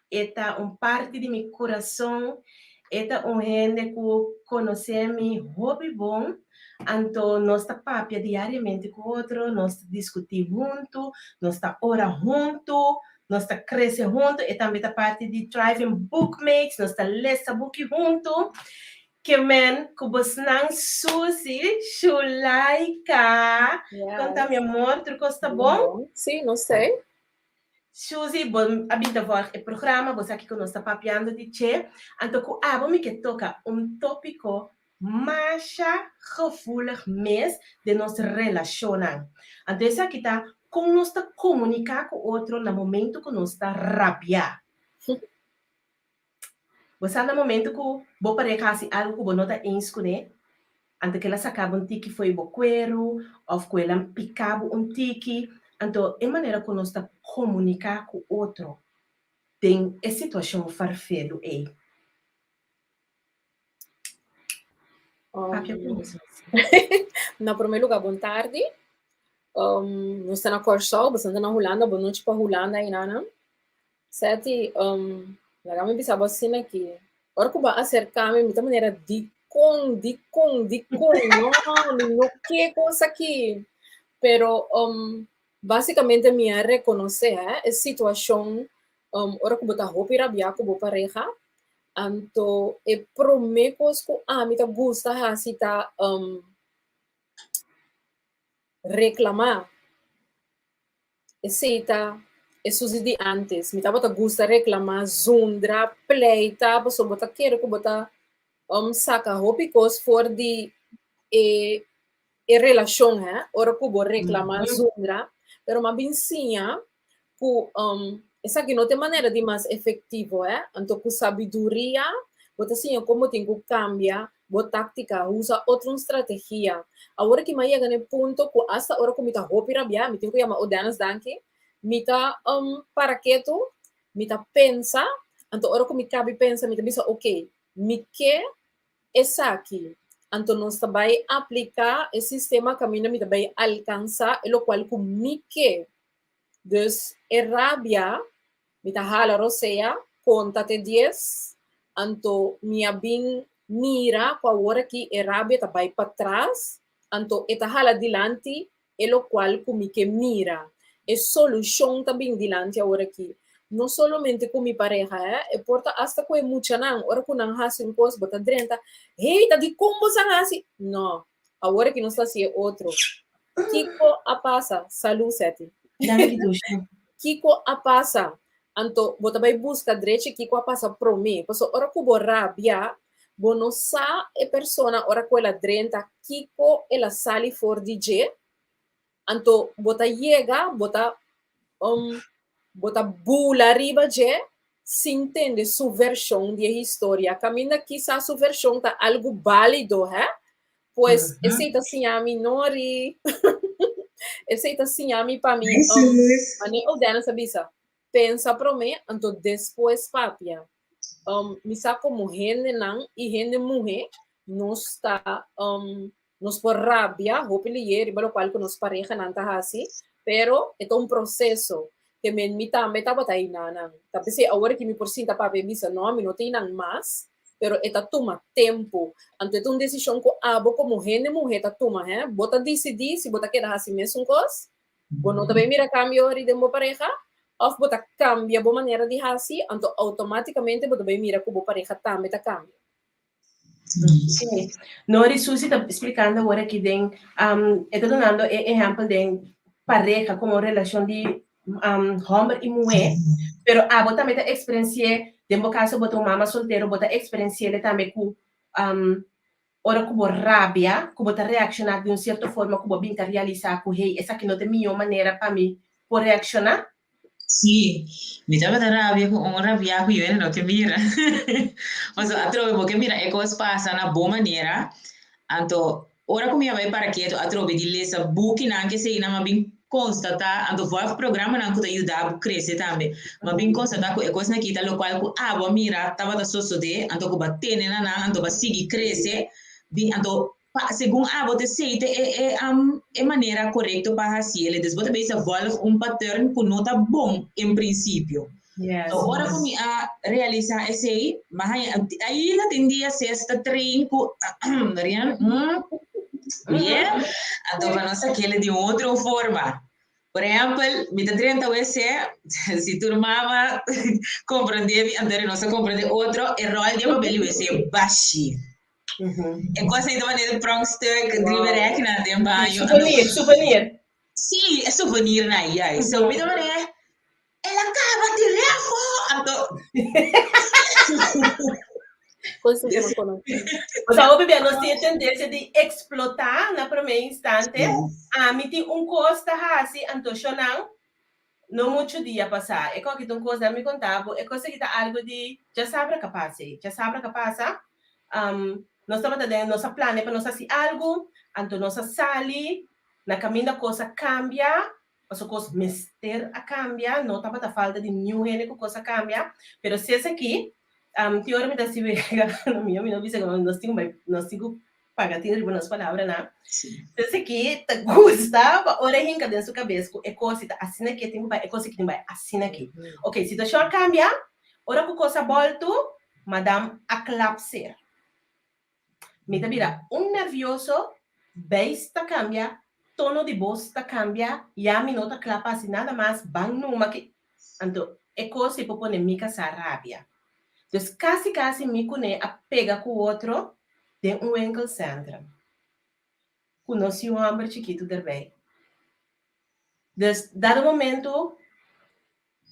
[SPEAKER 2] está parte de meu coração, está gente que conhece mi hobby bom. Então, nós está papia diariamente com o outro, nós discutimos junto, nós está ora junto, nós está crescendo junto, e também está parte de Driving Bookmates, nós está lendo book junto, que que você não Suzy, Shulaika, conta meu amor, tu gosta bom?
[SPEAKER 5] Sim, não sei.
[SPEAKER 2] Suzy, bom, a vida vai o programa, você aqui que nós está papiando de che, então, me que toca tópico mais gevoelig mes de nossa relação. Então, essa aqui está como nós está comunicar com o outro no momento que nós está rabiar. Você no momento que vou para casa algo que você não está inscrever, antes que ela sacava tiki foi boqueiro, ou que ela picava tiki, então, é maneira que nós está comunicar com o outro. Tem a situação farfedo aí.
[SPEAKER 5] Na primeiro lugar, boa tarde. Nós estamos na Corsol, bastante na Holanda, boa noite para Holanda e Nana. Sete, lá me pensava assim aqui. Agora que eu vou acercar-me, de maneira de não que coisa aqui. Pero, basicamente, minha reconhecer a situação, agora que eu vou roupa rabiar com a pareja, então, é prometo que me gusta assim tá reclamar. Isso de antes. Me tava gusta reclamar, zundra, pleita, pessoa bota quero que bota saca roupa cos for de relação, ora que vou reclamar, zundra, pero uma bencinha que essa aqui não tem maneira de mais efetivo, então com sabedoria, bota assim como tem que cambiar, boa tática, usa outra estratégia. Agora que mais chega no ponto que hasta hora que me tá roupa rabiar, me tenho que chamar o danas danke, me tá para quieto, me tá pensa, então hora que me cabe pensa, me tá pensa, ok, me quer essa aqui. Então nós vai aplicar esse sistema que me vai alcançar, e o qual que me quer. Dus rabia, me tá hala roseia, conta até 10, então minha bem mira com a hora que a rabia tá vai para trás, então eta hala adiante, e o qual como que mira, e solução também adiante a hora que não somente com minha pareja, e porta hasta com muita não, hora que não há um coisa bota drenta, hey, tá de como você assim? Não, a hora que não está assim outro. Kiko a passa, salu sete. Kiko a passa, então bota vai buscar direito Kiko a passa pro mim, porque hora que vou rabia, não sa e persona hora que ela drenta Kiko ela sali for DJ, então bota chega, bota bula riba je, se entende sua versão de história, caminha quizá sua versão tá algo válido, pois esse tá assim a minori. Esse assim a mim para mim, o Dana sabia, pensa para mim, então depois papia, me sabe como gente não e gente mulher, nós está, nós por rabia, roupa ligeira, pelo qual que nós pareja não tá assim, pero é um processo, Temen mi também tava tá inanang. Tapi se agora que me por sinta papi bisa no, mi no tem nang mas, pero eta toma tempo. Anto é uma decisão que abo como mulher tá toma, hein? Bota decidir se bota queda assim mesmo cos. Bueno, também mira cambio ori de mo pareja, of bota cambia bo maneira de assim, anto automaticamente bota bem mira como pareja também tá cambia.
[SPEAKER 2] Sim. Nori Susi está explicando agora que tem, está dando exemplo de pareja como relação de homem e mulher, pero abo também está experienciando, de um caso bota mama solteiro, bota experienciando também com ora como rabia, como bota reaccionar de uma certa forma, como binta realizar com hey, essa que não tem melhor maneira para mim por reaccionar.
[SPEAKER 3] Sì, mi trova da rabbia con un rabbia qui, no che mira. Ma so, trovo che mira, e cosa passa una buona maniera. Anto, ora come vai para quieto, a trovo di lesa buchi anche se ina ma bin constata, anto vai programma anche da aiutare a crescere tambe. Ma bin constata e cosa kita lo qual ku abo mira, tava da sosso de, anto ku battene na, anto ba sigi cresce, bin anto segundo você aceita é maneira correta para assim ele desbota bem se volta pattern que não tá bom em princípio.
[SPEAKER 2] Yes.
[SPEAKER 3] So ora como a realizar esse aí, mas aí na tendia sexta treino com Mariana, yeah, então para nós aquele de outra forma. Por exemplo, me dá 30 vezes se turmava compreender, então nós compreender outro erro de papel esse baixo. E cosa di domani prangstuk, driverek na den banho.
[SPEAKER 2] Souvenir.
[SPEAKER 3] Sì, è souvenir na ia. So mi domani e la cava di refo.
[SPEAKER 5] Coisa que
[SPEAKER 2] eu não conheço. Então, bebê, nós temos tendência de explotar na primeira instante. Me tem costa assim, então, não muito dia passar. É que tem coisa me contava, é coisa que tá algo de já sabe capaz, nós estamos dando nossa plano para nós fazer algo, então nossa sali, na caminho da coisa cambia, as coisas mister a cambia, não estava a falta de new gene que coisa cambia, mas se esse aqui, teoricamente se vê, não vi se nós temos pagar ter nas palavras, né? Se esse aqui te gusta, ora rinca dentro da sua cabeça, é coisa que assim aqui tem é coisa que tem assim aqui. Ok, situação cambia, ora que coisa volta, madame a colapsar. Mira, nervioso, besta cambia, tono de voz cambia, e a minota clapa assim nada mais, bang numa que, então, é coisa que pode me causar rabia. Então, quase me cone a pega com o outro de enkel centro. Conheci homem chiquito também. Então, dado momento,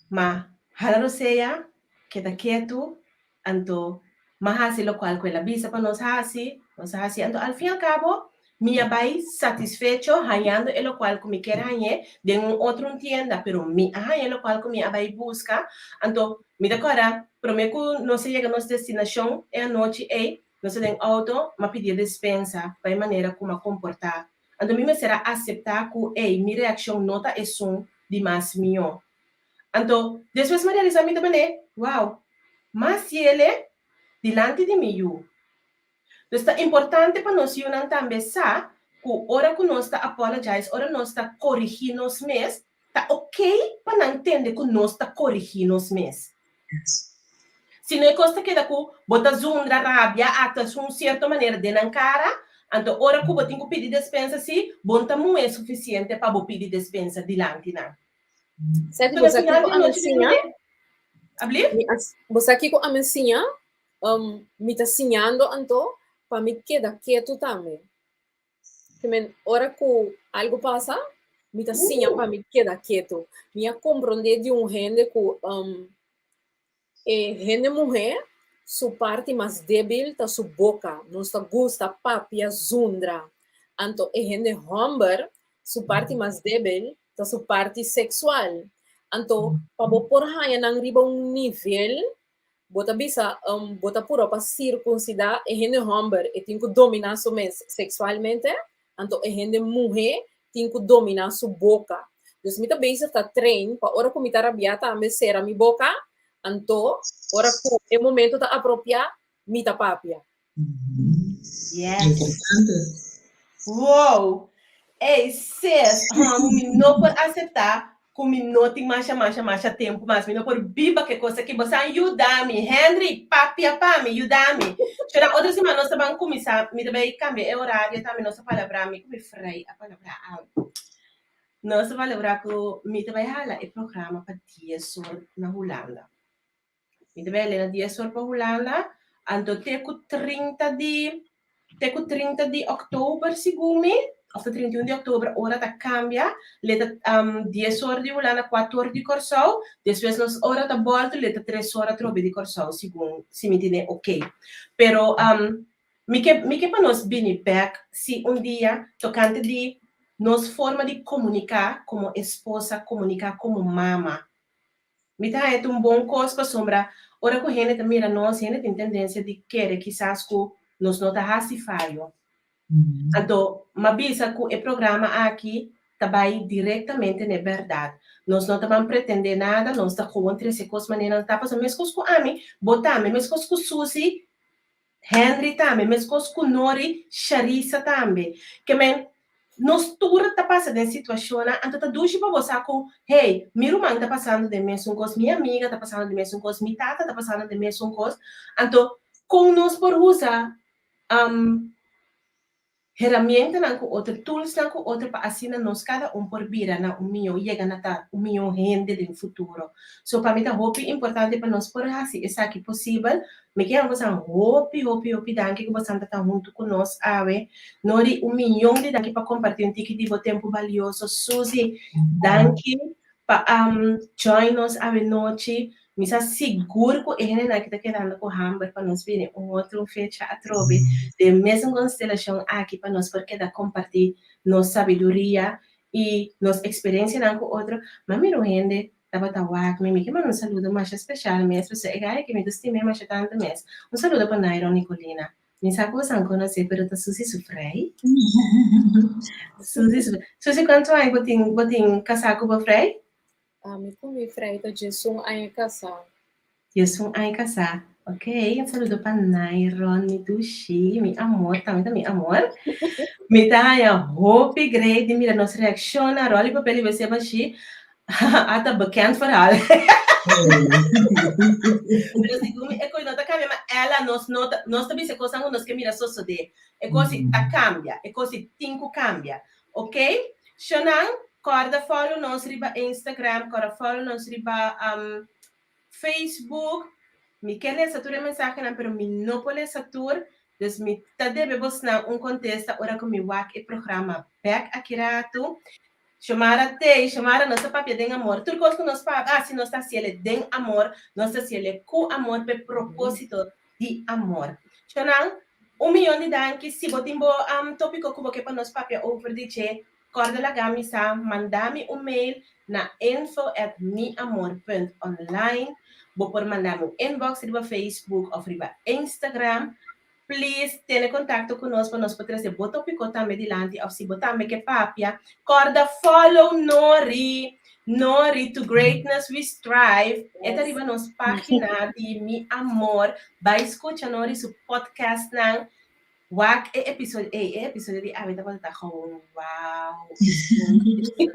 [SPEAKER 2] mas, halaro seja, que tá quieto, então, mahasi lo qual quella bisa para nos hasi, então al fin e al cabo, minha vai satisfecho hallando e lo qual que me quer hanye de outro tienda, pero mi hanye lo qual que me vai busca, então me decora, prometo não se chega a nossa destinação é a noite nós tem auto, mas pedir dispensa para a maneira como comportar. Então me será aceitar que minha reação nota é som de mais melhor. Então depois me realizar minha maneira, wow, mas se ele delante de mim. Então, é importante para nós também saber que hora que nós está apologize, hora nós está corrigindo os meses, está ok para não entender que nós está corrigindo os meses. Se não é coisa que dá que bota zundra, rabia, ata de certa maneira de na cara, então hora que eu tenho que pedir dispensa, se bom não é suficiente para eu pedir dispensa delante não.
[SPEAKER 5] Certo, você aqui com a mensinha?
[SPEAKER 2] Abli?
[SPEAKER 5] Você aqui com a mensinha? Me está ensinando então para me quedar quieto também. Também, hora que algo passa, me está ensinando para me quedar quieto. Me compreender de gente que gente mulher, sua parte mais débil está sua boca, não está gosta papia zundra. Então, gente homem, sua parte mais débil está sua parte sexual. Então, para por aí não riba nível bota bisa bota puro para circuncidar e gente homem e tem que dominar sua mês sexualmente, então e gente mulher tem que dominar sua boca. Então me também está treino para hora que me tá rabiata a me ser a minha boca, então hora que é momento tá apropriar me tá papia.
[SPEAKER 2] Yes. Wow. Ei, sis, não pode aceitar com minuto mais tempo, mas me não por biba que coisa que você ajuda-me, Henry, papi, me ajuda-me. Será outra semana nós vamos começar, me também cambiar o horário, também nossa palavra, me como frei a palavra. Nossa palavra que me também hala o programa para dias na Holanda. Me também ler na dias para Holanda, então teco 30 de outubro, segundo me. Of de 31 de outubro, hora da cambia, leta 10 horas de Holanda, 4 horas de Corsau, depois nos hora da volta, leta 3 horas trobe de Corsau, segundo, se me entende, ok. Pero, me que para nós bem back, se dia, tocante de nos forma de comunicar como esposa, comunicar como mama. Me tá é bom coisa para sombra, ora que a gente mira nós, a gente tem tendência de querer quizás que nos nota racifaio. Então, mabisa que o programa aqui trabalha diretamente na verdade. Nós não estamos pretendendo nada, nós estamos contra essa coisa, maneira não está passando, mesmo coisa com a mim, botamos, mesmo coisa com Suzy, Henry também, mesmo coisa com Nori, Charissa também. Que, man, nós tudo está passando em situação, então está duche para você com, hey, minha irmã está passando de mesmo coisa, minha amiga está passando de mesmo coisa, minha tata está passando de mesmo coisa, então, com nós por usar, ferramenta não com outra tools não com outra para assim nós cada por vira na milhão chega na tá milhão gente no futuro. So para mim tá hope importante para nós por assim essa aqui possível. Me quero você hope danke que você tá junto com nós ave. Nori milhão de daqui para compartilhar um ticket de tempo valioso. Suzy, danke para join nos ave noite. Me sa seguro que ele não está quedando com Hamburg para nós vir outro fecha a trove de mesma constelação aqui para nós porque da compartilhar nossa sabedoria e nossa experiência com outro. Mas me rende tava tawak me que um saludo mais especial mesmo se é que me gostei mais tanto mesmo. Um saludo para Nairo Nicolina. Me sabe que você não conhece, pero tá Suzy Sufrei. Suzy quanto aí botin casaco para Frei?
[SPEAKER 5] Me comi freita de sum aí casar.
[SPEAKER 2] Eu sou a casar. Ok, um saludo para Nairon, me dushi, me amor, também me amor. Me dá a hope grande, mira, nós reacciona, rola e papel e vai ser baixi. Até bekend verhaal. Pero segundo é coisa nota cambia, mas ela nós também se coisa nós que mira só de. É coisa tá cambia, é coisa tinco cambia. Ok? Shonan corda follow nós riba Instagram, corda follow nós riba Facebook. Me quer ler essa mensagem, não, pero me não pode essa tour. Dus me tá deve buscar contexto ora que me wak e programa back aqui rato. Chamara nossa papia de amor. Tudo coisa que nós faz, se nós está se ele de amor, nós está se ele com amor per propósito de amor. Shonan 1 milhão de danke se botimbo tópico como que para nós papia over de che. Corda la gamisa, mandame mail na info@miamor.online. Vou por mandar inbox riba Facebook ou riba Instagram. Please, tenha contato conosco para nós podermos ter botão pico também dilante ou se botar me que papia. Corda follow Nori to greatness we strive. Esta riba nos página de Mi Amor. Vai escutar Nori su podcast na Wak episódio de Avita para estar com wow.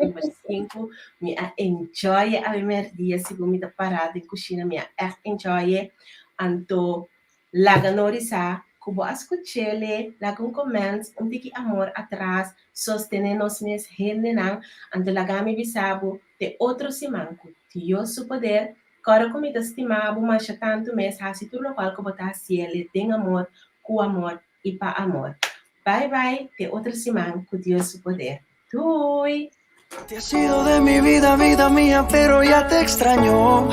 [SPEAKER 2] Número 5, me enjoy a primeiro dia, segundo me parada em cozinha, me enjoy. Anto laga norisa, kubo ascuchele, laga comments, tiki amor atrás, sostenernos mes helnenang, anto laga me bisabo, de outro simanco, tio su poder, cora comida estimado, mas tanto mes, hasi tu local que botar ciele, tem amor, com amor. E para amor. Bye bye, de otra semana con Dios su poder. Tui.
[SPEAKER 1] Te has sido de mi vida, vida mía, pero ya te extraño.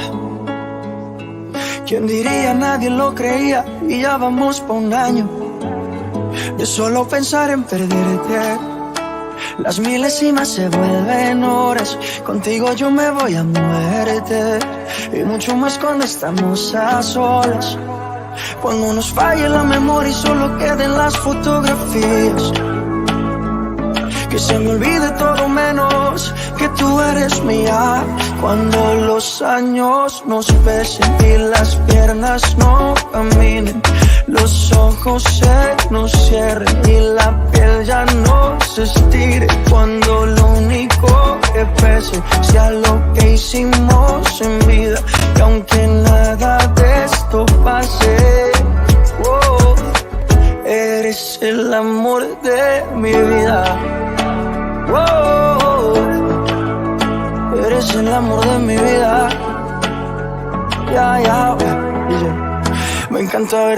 [SPEAKER 1] ¿Quién diría? Nadie lo creía y ya vamos pa' 1 año de solo pensar en perderte. Las milésimas se vuelven horas, contigo yo me voy a muerte. Y mucho más cuando estamos a solas. Cuando nos falle la memoria y solo queden las fotografías. Que se me olvide todo menos que tú eres mía. Cuando los años nos pesen y las piernas no caminen, los ojos se nos cierren y la piel ya no se estire. Cuando lo único que pesa sea lo que hicimos en vida. Y aunque nada de esto pase, oh, eres el amor de mi vida. Oh, eres el amor de mi vida. Ya, me encanta ver